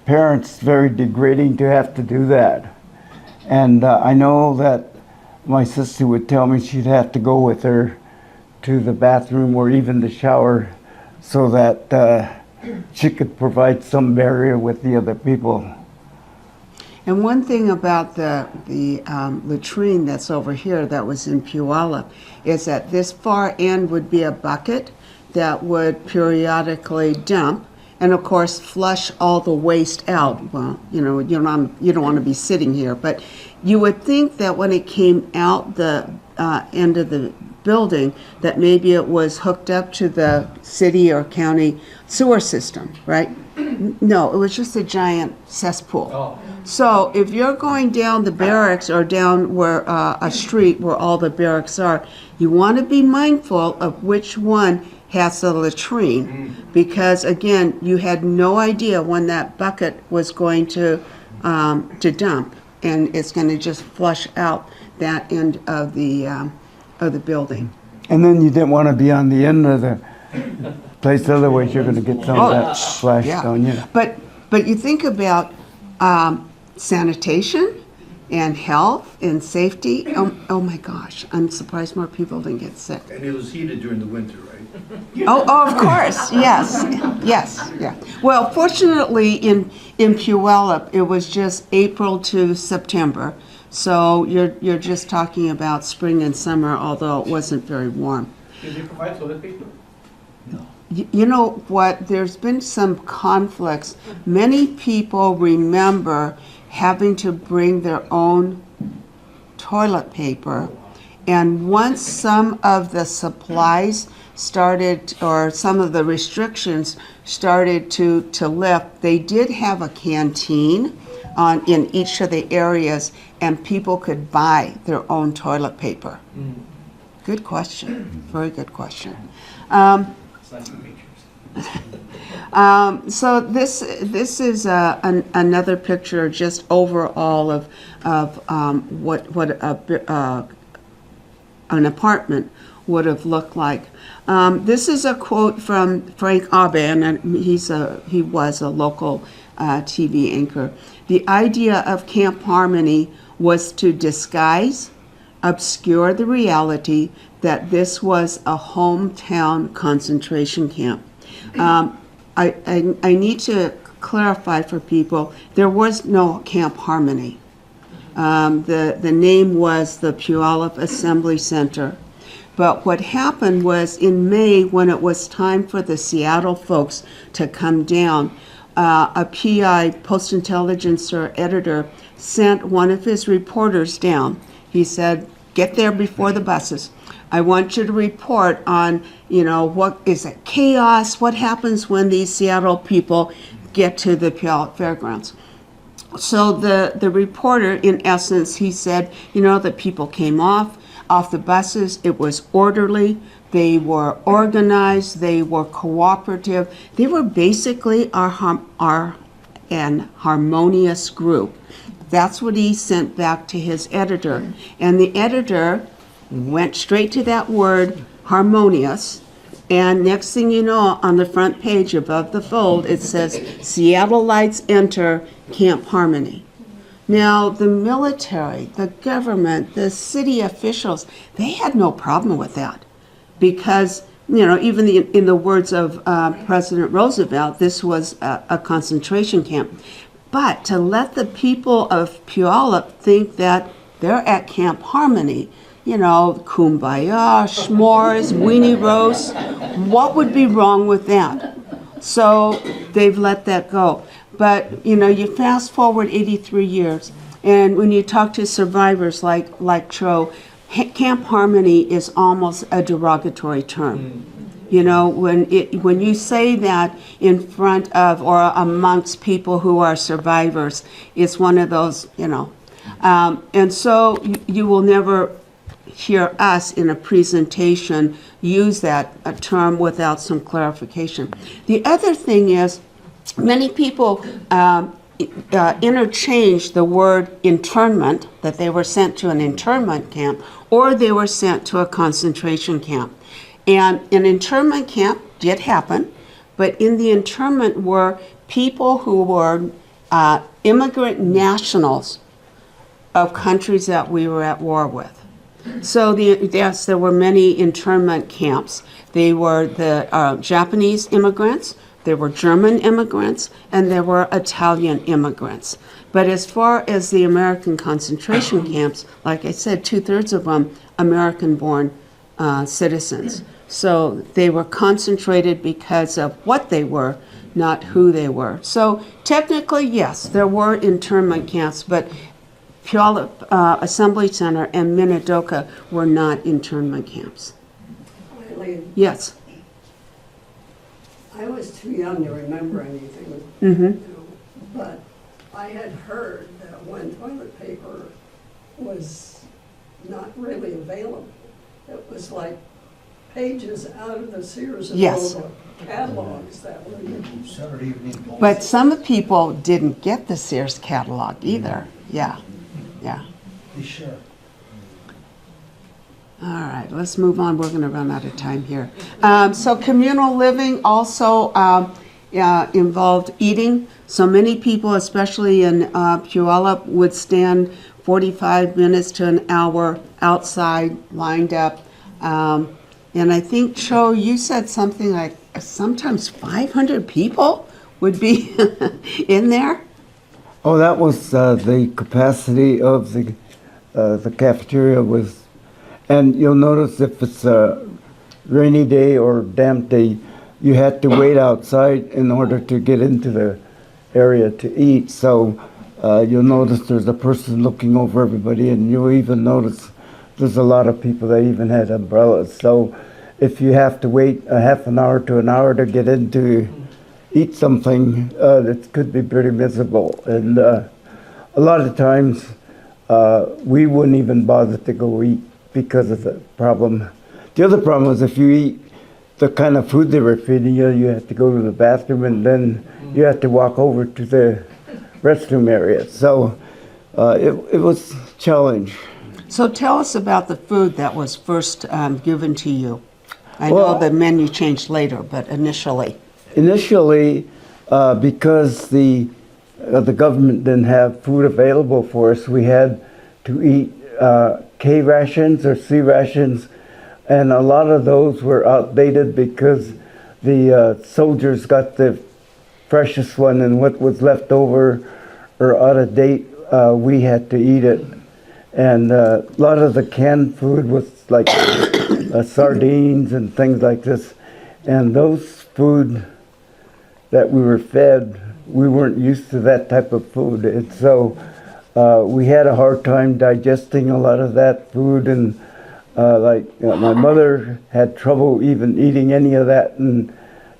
parents, very degrading to have to do that. And I know that my sister would tell me she'd have to go with her to the bathroom or even the shower so that she could provide some barrier with the other people. And one thing about the latrine that's over here that was in Puyallup is that this far end would be a bucket that would periodically dump and of course flush all the waste out. Well, you know, you don't want to be sitting here, but you would think that when it came out the end of the building that maybe it was hooked up to the city or county sewer system, right? No, it was just a giant cesspool. Oh. So if you're going down the barracks or down where a street where all the barracks are, you want to be mindful of which one has the latrine, because again, you had no idea when that bucket was going to dump, and it's going to just flush out that end of the building. And then you didn't want to be on the end of the place, otherwise you're going to get some of that splashed on you. But you think about sanitation and health and safety. Oh my gosh, I'm surprised more people didn't get sick. And it was heated during the winter, right? Oh, of course, yes, yeah. Well, fortunately, in Puyallup, it was just April to September, so you're just talking about spring and summer, although it wasn't very warm. Did they provide toilet paper? You know what? There's been some conflicts. Many people remember having to bring their own toilet paper, and once some of the supplies started, or some of the restrictions started to lift, they did have a canteen in each of the areas, and people could buy their own toilet paper. Good question. Very good question. It's nice to meet you. So this is another picture just overall of what an apartment would have looked like. This is a quote from Frank Aben, and he was a local TV anchor. The idea of Camp Harmony was to disguise, obscure the reality that this was a hometown concentration camp. I need to clarify for people, there was no Camp Harmony. The name was the Puyallup Assembly Center. But what happened was in May, when it was time for the Seattle folks to come down, a PI, post-intelligencer editor, sent one of his reporters down. He said, get there before the buses. I want you to report on, what is it, chaos? What happens when these Seattle people get to the Puyallup Fairgrounds? So the reporter, in essence, he said, the people came off the buses. It was orderly. They were organized. They were cooperative. They were basically an harmonious group. That's what he sent back to his editor. And the editor went straight to that word, harmonious. And next thing you know, on the front page above the fold, it says, Seattleites enter Camp Harmony. Now, the military, the government, the city officials, they had no problem with that, because even in the words of President Roosevelt, this was a concentration camp. But to let the people of Puyallup think that they're at Camp Harmony, kumbaya, s'mores, weenie roast, what would be wrong with that? So they've let that go. But, you fast forward 83 years, and when you talk to survivors like Cho, Camp Harmony is almost a derogatory term. When you say that in front of or amongst people who are survivors, it's one of those, and so you will never hear us in a presentation use that term without some clarification. The other thing is, many people interchange the word internment, that they were sent to an internment camp, or they were sent to a concentration camp. And an internment camp did happen, but in the internment were people who were immigrant nationals of countries that we were at war with. So yes, there were many internment camps. They were the Japanese immigrants, there were German immigrants, and there were Italian immigrants. But as far as the American concentration camps, like I said, 2/3 of them American-born citizens. So they were concentrated because of what they were, not who they were. So technically, yes, there were internment camps, but Puyallup Assembly Center and Minidoka were not internment camps. Eileen, Yes. I was too young to remember anything, Mm-hmm. but I had heard that when toilet paper was not really available, it was like pages out of the Sears and Yes. Roebuck catalogs that were used. Saturday evening. But some people didn't get the Sears catalog either. Yeah. Be sure. All right, let's move on. We're going to run out of time here. So communal living also involved eating. So many people, especially in Puyallup, would stand 45 minutes to an hour outside, lined up. And I think, Cho, you said something like sometimes 500 people would be in there? Oh, that was the capacity of the cafeteria was, and you'll notice if it's a rainy day or damp day, you had to wait outside in order to get into the area to eat. So you'll notice there's a person looking over everybody, and you'll even notice there's a lot of people that even had umbrellas. So if you have to wait a half an hour to an hour to get in to eat something, it could be pretty miserable. And a lot of times we wouldn't even bother to go eat because of the problem. The other problem is if you eat the kind of food they were feeding you, you had to go to the bathroom and then you had to walk over to the restroom area. So it was a challenge. So tell us about the food that was first given to you. I Well, know the menu changed later, but initially. Initially, because the government didn't have food available for us, we had to eat K rations or C rations, and a lot of those were outdated because the soldiers got the freshest one, and what was left over or out of date, we had to eat it. And a lot of the canned food was like sardines and things like this, and those food that we were fed, we weren't used to that type of food, and so we had a hard time digesting a lot of that food, and my mother had trouble even eating any of that, and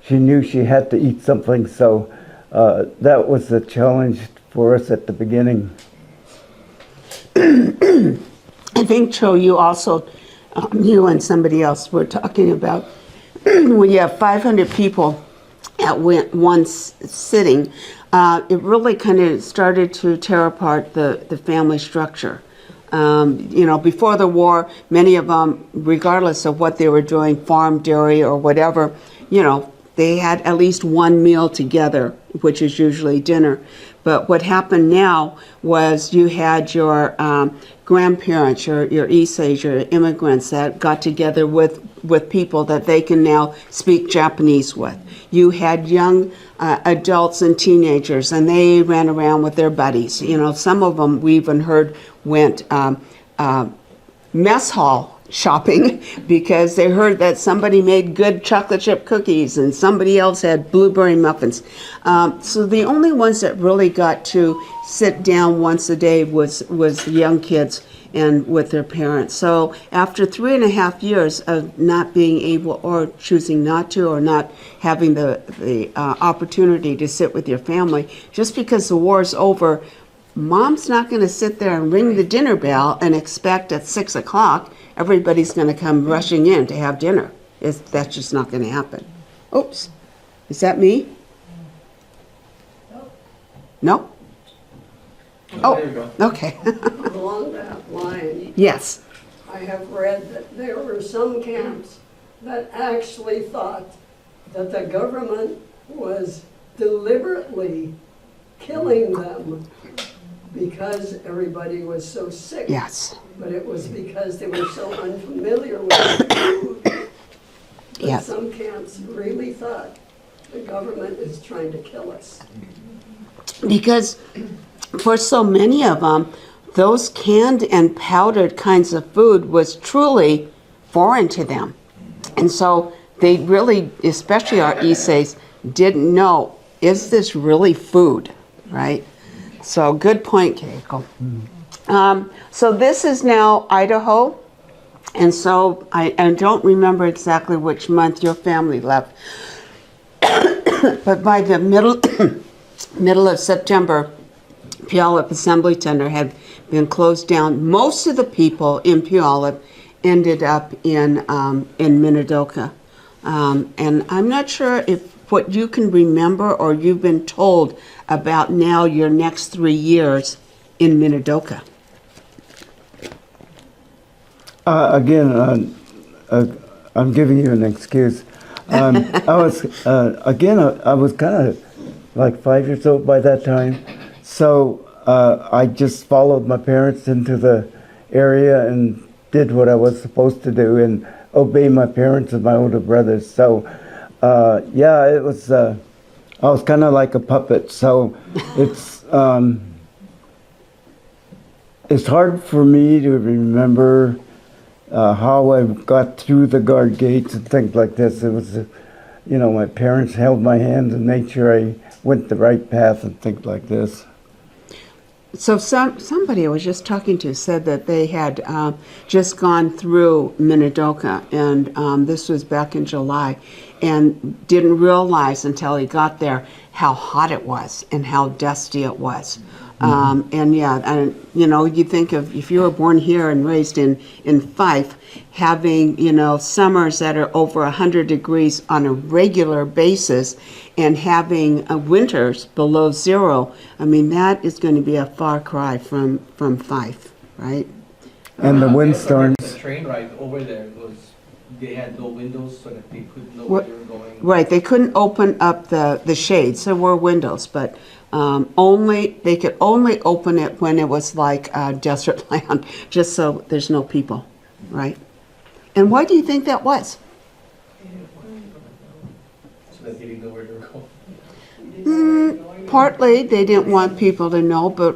she knew she had to eat something, so that was a challenge for us at the beginning. I think, Cho, you also, you and somebody else were talking about when you have 500 people at one sitting, it really kind of started to tear apart the family structure. Before the war, many of them, regardless of what they were doing, farm, dairy, or whatever, they had at least one meal together, which is usually dinner. But what happened now was you had your grandparents, your Issei's, your immigrants that got together with people that they can now speak Japanese with. You had young adults and teenagers, and they ran around with their buddies. You know, some of them we even heard went mess hall shopping because they heard that somebody made good chocolate chip cookies and somebody else had blueberry muffins. So the only ones that really got to sit down once a day was the young kids and with their parents. So after 3.5 years of not being able or choosing not to or not having the opportunity to sit with your family, just because the war's over, Mom's not going to sit there and ring the dinner bell and expect at 6 o'clock everybody's going to come rushing in to have dinner. That's just not going to happen. Oops. Is that me? No? Oh, there you go. Okay. Along that line, Yes. I have read that there were some camps that actually thought that the government was deliberately killing them because everybody was so sick. Yes. But it was because they were so unfamiliar with the food. But Yes. some camps really thought the government is trying to kill us. Because for so many of them, those canned and powdered kinds of food was truly foreign to them. And so they really, especially our Issei's, didn't know, is this really food, right? So good point, Keiko. So this is now Idaho. And so I don't remember exactly which month your family left. But by the middle of September, Puyallup Assembly Center had been closed down. Most of the people in Puyallup ended up in Minidoka. And I'm not sure if what you can remember or you've been told about now your next 3 years in Minidoka. Again, I'm giving you an excuse. I was I was kind of like 5 years old by that time, so I just followed my parents into the area and did what I was supposed to do and obey my parents and my older brothers. So yeah, it was. I was kind of like a puppet. So it's hard for me to remember how I got through the guard gates and things like this. It was, my parents held my hand and made sure I went the right path and things like this. So somebody I was just talking to said that they had just gone through Minidoka, and this was back in July, and didn't realize until he got there how hot it was and how dusty it was. And yeah, and you think of if you were born here and raised in Fife, having summers that are over 100 degrees on a regular basis, and having winters below zero. I mean, that is going to be a far cry from Fife, right? And the windstorms. The train ride over there they had no windows so that they couldn't know where they were going. Right, they couldn't open up the shades. There were windows, but they could only open it when it was like desert land, just so there's no people, right? And why do you think that was? So that they didn't know where they were going. Partly they didn't want people to know, but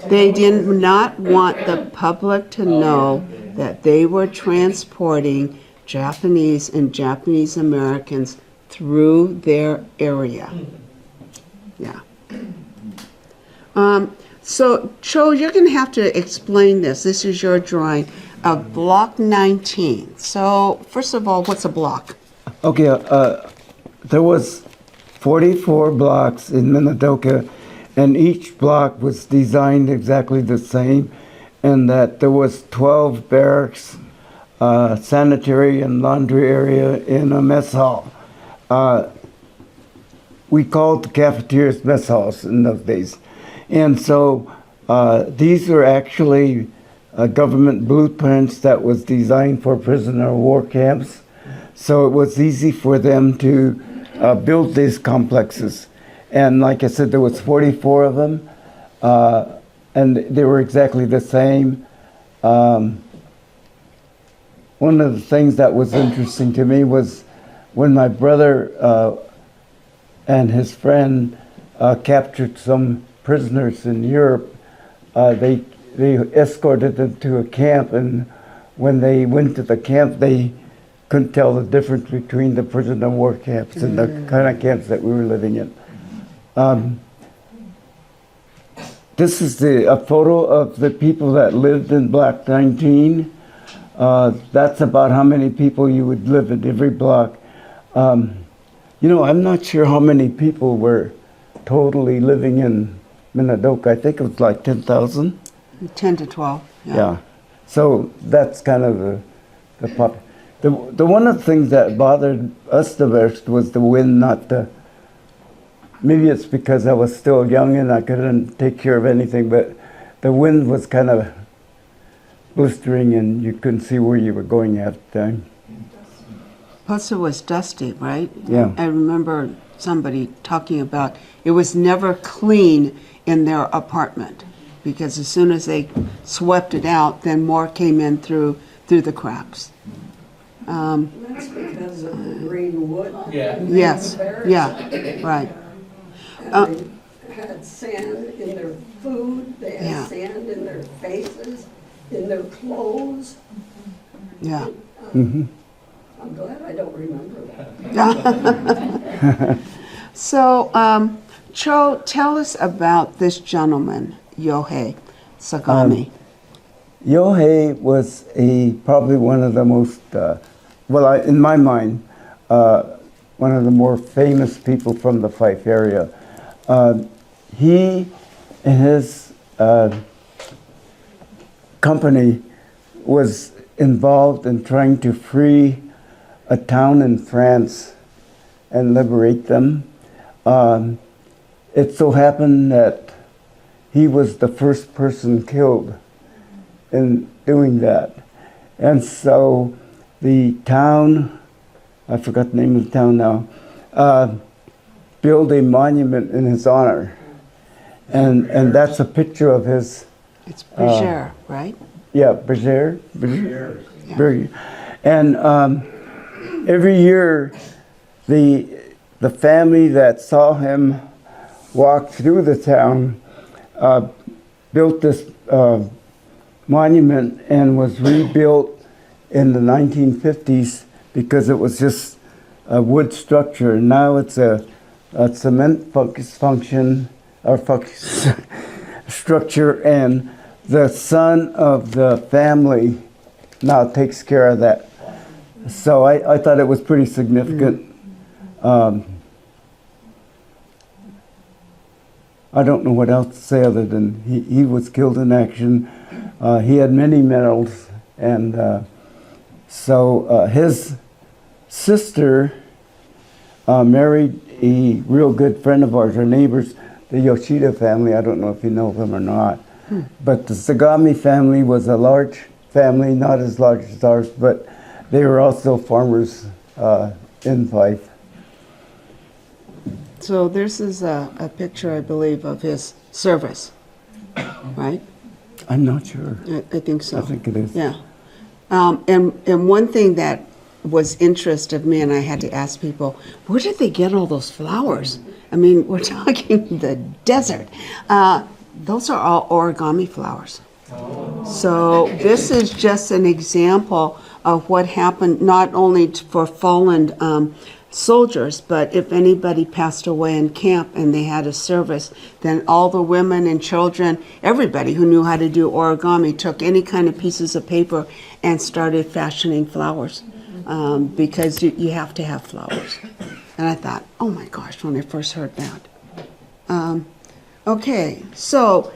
they did not want the public to know that they were transporting Japanese and Japanese Americans through their area. Yeah. So, Cho, you're going to have to explain this. This is your drawing of Block 19. So, first of all, what's a block? Okay, there was 44 blocks in Minidoka, and each block was designed exactly the same, and that there was 12 barracks, sanitary and laundry area in a mess hall. We called the cafeterias mess halls in those days. And so these are actually government blueprints that was designed for prisoner of war camps. So it was easy for them to build these complexes. And like I said, there was 44 of them, and they were exactly the same. One of the things that was interesting to me was when my brother and his friend captured some prisoners in Europe, they escorted them to a camp, and when they went to the camp, they couldn't tell the difference between the prison and war camps and the kind of camps that we were living in. This is a photo of the people that lived in Block 19. That's about how many people you would live in every block. You know, I'm not sure how many people were totally living in Minidoka. I think it was like 10,000. 10 to 12. Yeah. So that's kind of the pop. The one of the things that bothered us the most was the wind, not the. Maybe it's because I was still young and I couldn't take care of anything, but the wind was kind of blistering and you couldn't see where you were going at the time. Plus it was dusty, right? Yeah. I remember somebody talking about it was never clean in their apartment because as soon as they swept it out, then more came in through the cracks. That's because of the green wood. Yeah. Yes, yeah, right. And they had sand in their food, they had Yeah. sand in their faces, in their clothes. Yeah. I'm glad I don't remember that. So, Cho, tell us about this gentleman, Yohei Sagami. Yohei was probably one of the most, in my mind, one of the more famous people from the Fife area. He and his company was involved in trying to free a town in France and liberate them. It so happened that he was the first person killed in doing that. And so the town, I forgot the name of the town now, built a monument in his honor. And that's a picture of his... It's Berger, right? Yeah, Berger. Berger. And every year, the family that saw him walk through the town built this monument and was rebuilt in the 1950s because it was just a wood structure. Now it's a cement structure, and the son of the family now takes care of that. So I thought it was pretty significant. I don't know what else to say other than he was killed in action. He had many medals, and so his sister married a real good friend of ours, our neighbors, the Yoshida family. I don't know if you know them or not. But the Sagami family was a large family, not as large as ours, but they were also farmers in Fife. So this is a picture, I believe, of his service, right? I'm not sure. I think so. I think it is. Yeah. And one thing that was interest of me, and I had to ask people, where did they get all those flowers? I mean, we're talking the desert. Those are all origami flowers. So this is just an example of what happened not only for fallen soldiers, but if anybody passed away in camp and they had a service, then all the women and children, everybody who knew how to do origami took any kind of pieces of paper and started fashioning flowers because you have to have flowers. And I thought, oh my gosh, when I first heard that. Okay, so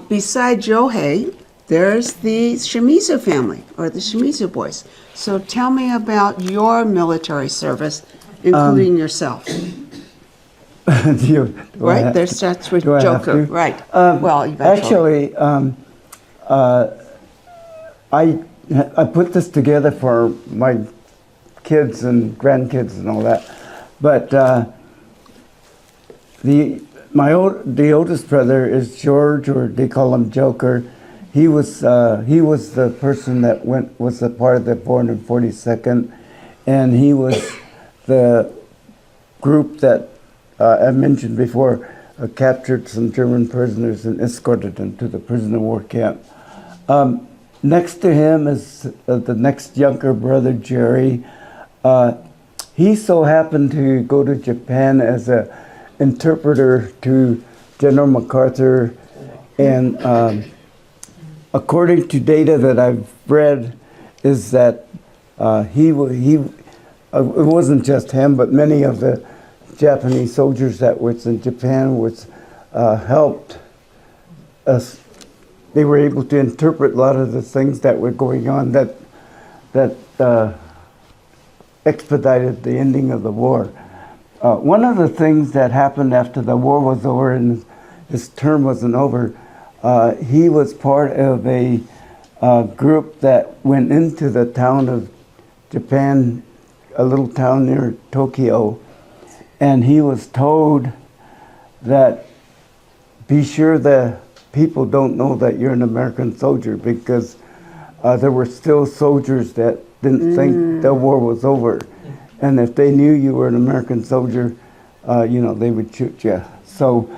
besides Yohei, there's the Shimizu family, or the Shimizu boys. So tell me about your military service, including yourself. Right, there starts with Joker, right. Well, eventually. Actually, I put this together for my kids and grandkids and all that. But the oldest brother is George, or they call him Joker. He was the person that was a part of the 442nd, and he was the group that I mentioned before captured some German prisoners and escorted them to the prisoner of war camp. Next to him is the next younger brother, Jerry. He so happened to go to Japan as an interpreter to General MacArthur, and according to data that I've read, is that it wasn't just him, but many of the Japanese soldiers that was in Japan was helped us. They were able to interpret a lot of the things that were going on that expedited the ending of the war. One of the things that happened after the war was over and his term wasn't over, he was part of a group that went into the town of Japan, a little town near Tokyo, and he was told that be sure the people don't know that you're an American soldier, because there were still soldiers that didn't think the war was over. And if they knew you were an American soldier, they would shoot you. So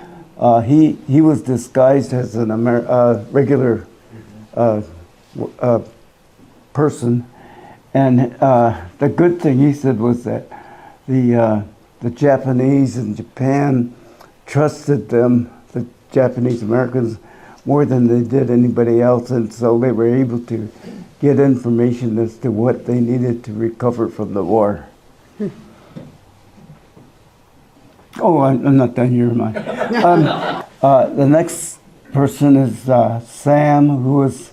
he was disguised as an regular person. And the good thing he said was that the Japanese in Japan trusted them, the Japanese Americans, more than they did anybody else, and so they were able to get information as to what they needed to recover from the war. Oh, I'm not done here, am I? The next person is Sam, who was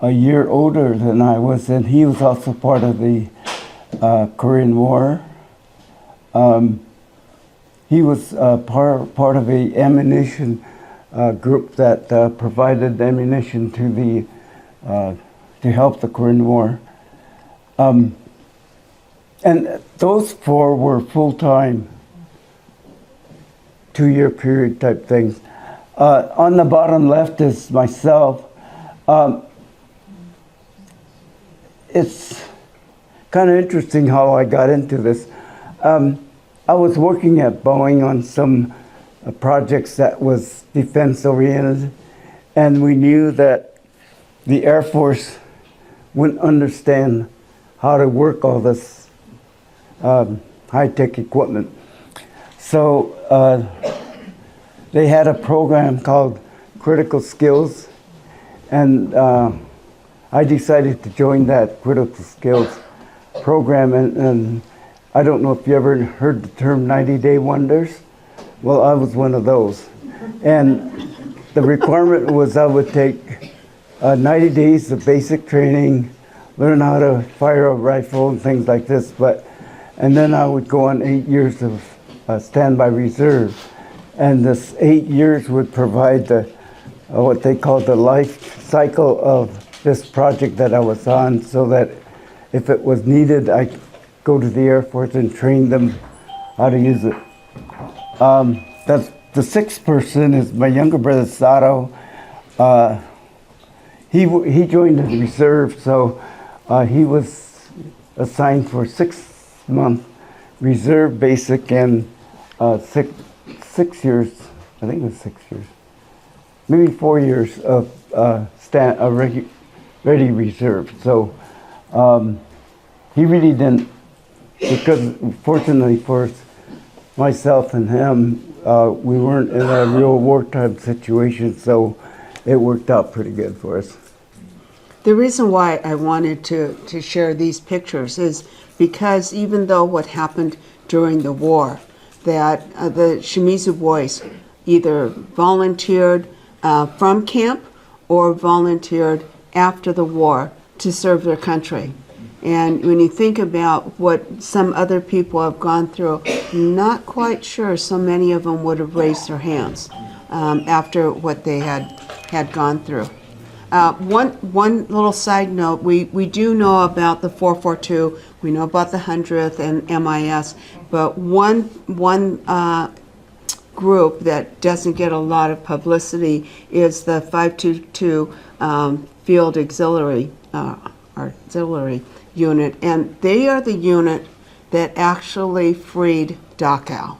a year older than I was, and he was also part of the Korean War. He was part of a ammunition group that provided ammunition to help the Korean War. And those four were full-time, 2-year period type things. On the bottom left is myself. It's kind of interesting how I got into this. I was working at Boeing on some projects that was defense oriented, and we knew that the Air Force wouldn't understand how to work all this high-tech equipment. So they had a program called Critical Skills, and I decided to join that Critical Skills program, and I don't know if you ever heard the term 90-day wonders. Well, I was one of those. And the requirement was I would take 90 days of basic training, learn how to fire a rifle and things like this, and then I would go on 8 years of standby reserve. And this 8 years would provide what they called the life cycle of this project that I was on, so that if it was needed, I could go to the Air Force and train them how to use it. That's the sixth person is my younger brother, Sato. He joined the reserve, so he was assigned for 6-month reserve basic and 6 years, I think it was 6 years, maybe 4 years of ready reserve. So he really didn't, because fortunately for myself and him, we weren't in a real wartime situation, so it worked out pretty good for us. The reason why I wanted to share these pictures is because even though what happened during the war, that the Shimizu boys either volunteered from camp or volunteered after the war to serve their country. And when you think about what some other people have gone through, not quite sure so many of them would have raised their hands after what they had gone through. One little side note, we do know about the 442, we know about the 100th and MIS, but one group that doesn't get a lot of publicity is the 522 Field Auxiliary Unit, and they are the unit that actually freed Dachau.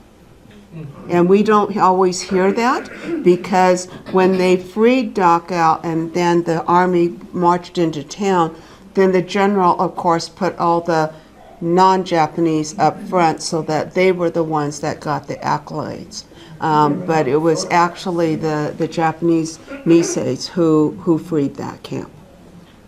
And we don't always hear that, because when they freed Dachau and then the army marched into town, then the general, of course, put all the non-Japanese up front so that they were the ones that got the accolades. But it was actually the Japanese Niseis who freed that camp.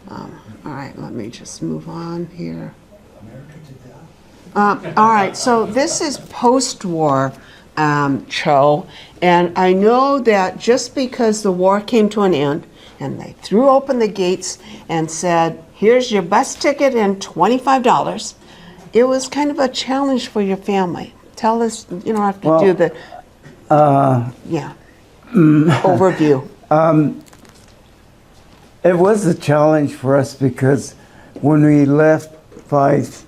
All right, let me just move on here. America did that. All right, so this is post-war, Cho, and I know that just because the war came to an end and they threw open the gates and said, here's your bus ticket and $25, it was kind of a challenge for your family. Tell us, you don't have to do the overview. It was a challenge for us because when we left Fife,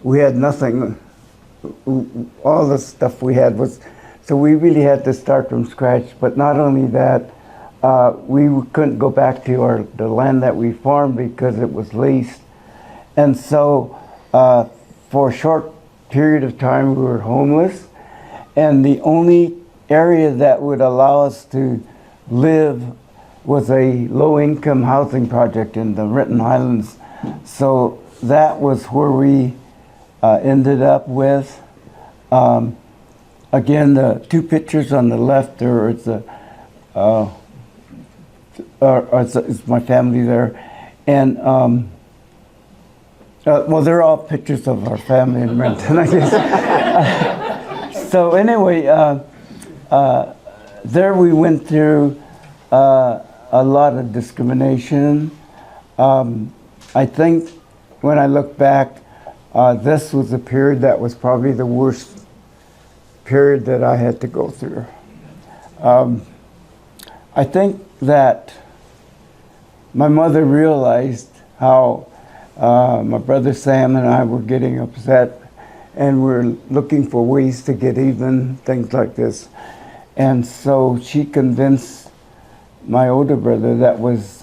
we had nothing. All the stuff we had was, so we really had to start from scratch. But not only that, we couldn't go back to the land that we farmed because it was leased. And so for a short period of time, we were homeless. And the only area that would allow us to live was a low-income housing project in the Renton Highlands. So that was where we ended up with. Again, the two pictures on the left there, it's my family there. And, well, they're all pictures of our family in Renton, I guess. So anyway, there we went through a lot of discrimination. I think when I look back, this was a period that was probably the worst period that I had to go through. I think that my mother realized how my brother Sam and I were getting upset, and we're looking for ways to get even, things like this. And so she convinced my older brother, that was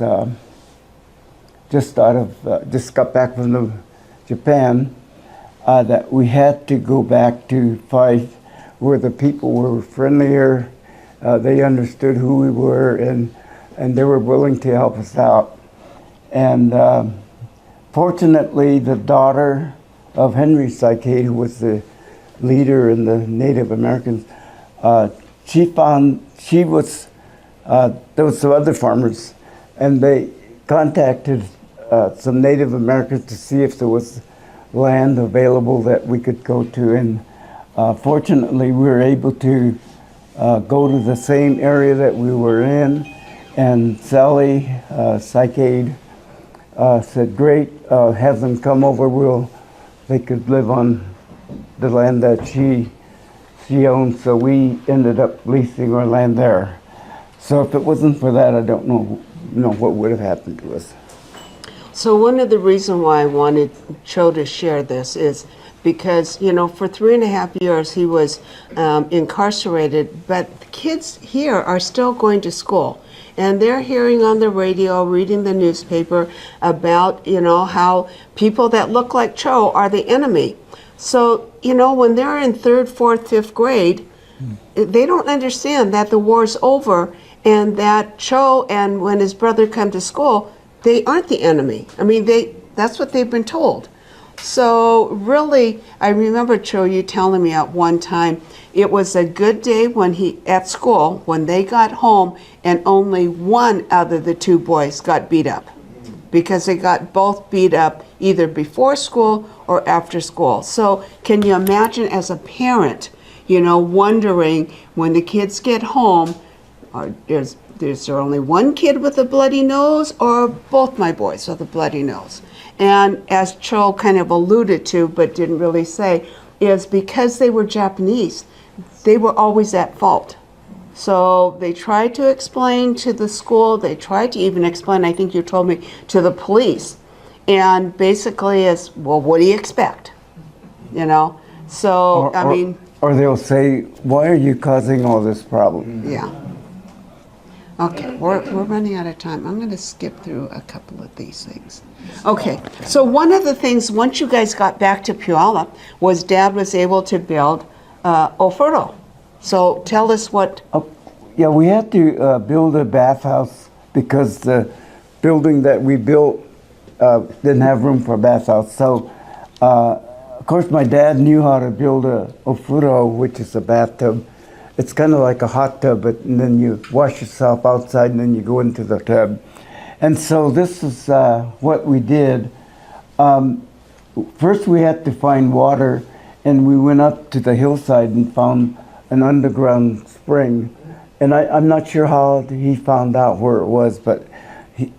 just got back from Japan, that we had to go back to Fife, where the people were friendlier, they understood who we were, and they were willing to help us out. And fortunately, the daughter of Henry Psyche, who was the leader in the Native Americans, there was some other farmers, and they contacted some Native Americans to see if there was land available that we could go to. And fortunately, we were able to go to the same area that we were in. And Sally Psyche said, great, have them come over. They could live on the land that she owned. So we ended up leasing our land there. So if it wasn't for that, I don't know, what would have happened to us. So one of the reasons why I wanted Cho to share this is because, for 3.5 years he was incarcerated, but the kids here are still going to school. And they're hearing on the radio, reading the newspaper about, how people that look like Cho are the enemy. So, when they're in 3rd, 4th, 5th grade, they don't understand that the war's over and that Cho and when his brother come to school, they aren't the enemy. I mean, that's what they've been told. So really, I remember, Cho, you telling me at one time, it was a good day at school, when they got home and only one out of the two boys got beat up, because they got both beat up either before school or after school. So can you imagine as a parent, wondering when the kids get home, is there only one kid with a bloody nose or both my boys with a bloody nose? And as Cho kind of alluded to, but didn't really say, is because they were Japanese, they were always at fault. So they tried to explain to the school, they tried to even explain, I think you told me, to the police. And basically it's, well, what do you expect? So, or they'll say, why are you causing all this problem? Yeah. Okay, we're running out of time. I'm going to skip through a couple of these things. Okay, so one of the things, once you guys got back to Puyallup, was Dad was able to build Ofuro. So tell us what... Yeah, we had to build a bathhouse because the building that we built didn't have room for a bathhouse. So, of course, my dad knew how to build a ofuro, which is a bathtub. It's kind of like a hot tub, and then you wash yourself outside, and then you go into the tub. And so this is what we did. First, we had to find water, and we went up to the hillside and found an underground spring. And I'm not sure how he found out where it was, but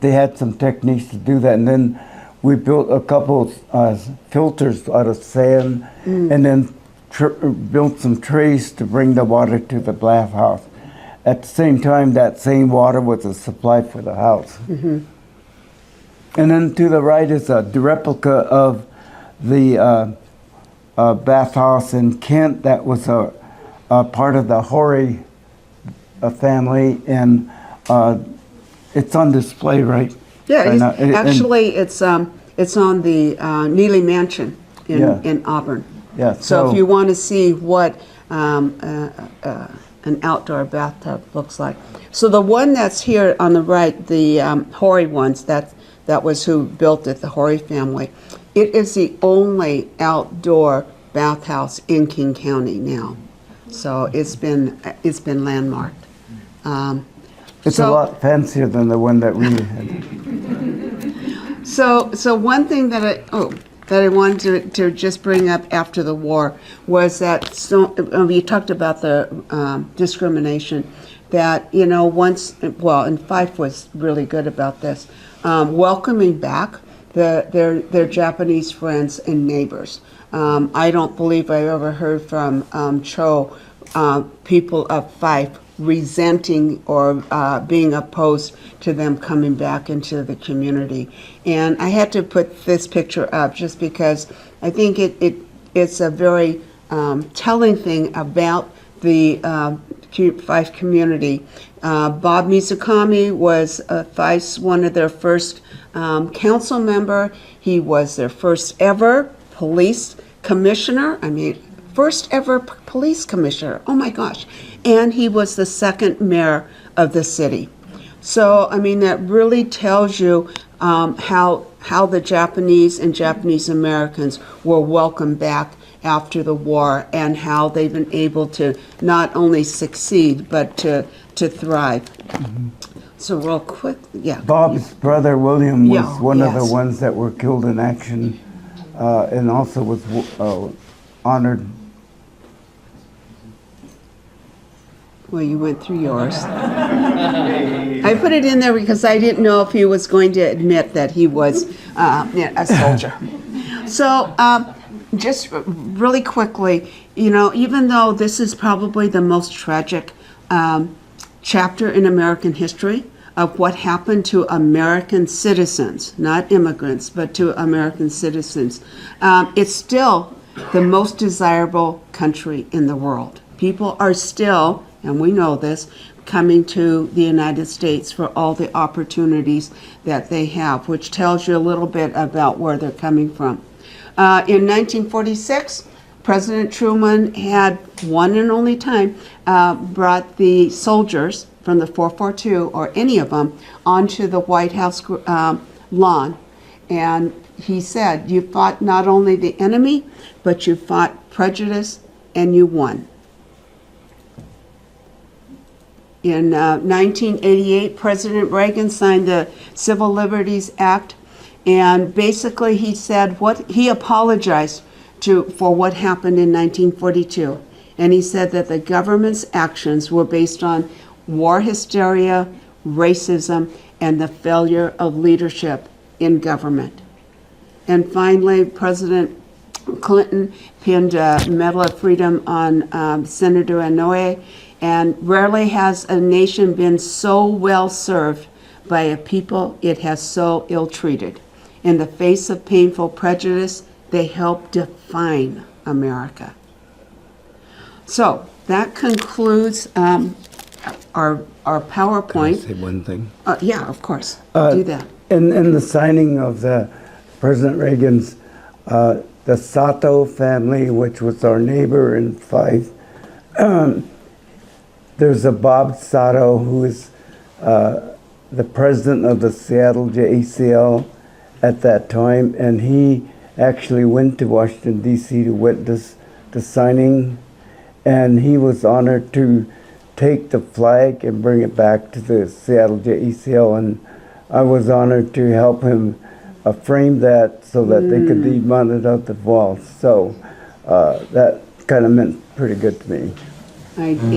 they had some techniques to do that. And then we built a couple filters out of sand, and then built some trays to bring the water to the bathhouse. At the same time, that same water was a supply for the house. Mm-hmm. And then to the right is the replica of the bathhouse in Kent that was a part of the Horry family, and it's on display, right? Yeah, right now. actually, it's on the Neely Mansion in Auburn. Yeah. So if you want to see what an outdoor bathtub looks like. So the one that's here on the right, the Horry ones, that was who built it, the Horry family. It is the only outdoor bathhouse in King County now. So it's been landmarked. It's a lot fancier than the one that we had. So one thing that I wanted to just bring up after the war was that you talked about the discrimination that, once, and Fife was really good about this, welcoming back their Japanese friends and neighbors. I don't believe I ever heard from Cho people of Fife resenting or being opposed to them coming back into the community. And I had to put this picture up just because I think it's a very telling thing about the Fife community. Bob Mizukami was Fife's one of their first council member. He was their first ever police commissioner. First ever police commissioner. Oh my gosh. And he was the second mayor of the city. So, that really tells you how the Japanese and Japanese Americans were welcomed back after the war and how they've been able to not only succeed, but to thrive. Mm-hmm. So real quick, yeah. Bob's brother, William, was one of the yes. ones that were killed in action and also was honored. Well, you went through yours. I put it in there because I didn't know if he was going to admit that he was a soldier. So just really quickly, even though this is probably the most tragic chapter in American history of what happened to American citizens, not immigrants, but to American citizens, it's still the most desirable country in the world. People are still, and we know this, coming to the United States for all the opportunities that they have, which tells you a little bit about where they're coming from. In 1946, President Truman had one and only time brought the soldiers from the 442, or any of them, onto the White House lawn. And he said, you fought not only the enemy, but you fought prejudice and you won. In 1988, President Reagan signed the Civil Liberties Act, and basically he said he apologized for what happened in 1942, and he said that the government's actions were based on war hysteria, racism, and the failure of leadership in government. And finally, President Clinton pinned a Medal of Freedom on Senator Inouye. And rarely has a nation been so well served by a people it has so ill-treated. In the face of painful prejudice, they help define America. So that concludes our Can I PowerPoint. say one thing? Yeah, of course, Uh, do that. In the signing of the President Reagan's, the Sato family, which was our neighbor in Fife, there's a Bob Sato who is the president of the Seattle JACL at that time, and he actually went to Washington, D.C. to witness the signing, and he was honored to take the flag and bring it back to the Seattle JACL, and I was honored to help him frame that so that they could be mounted on the wall. So that kind of meant pretty good to me. And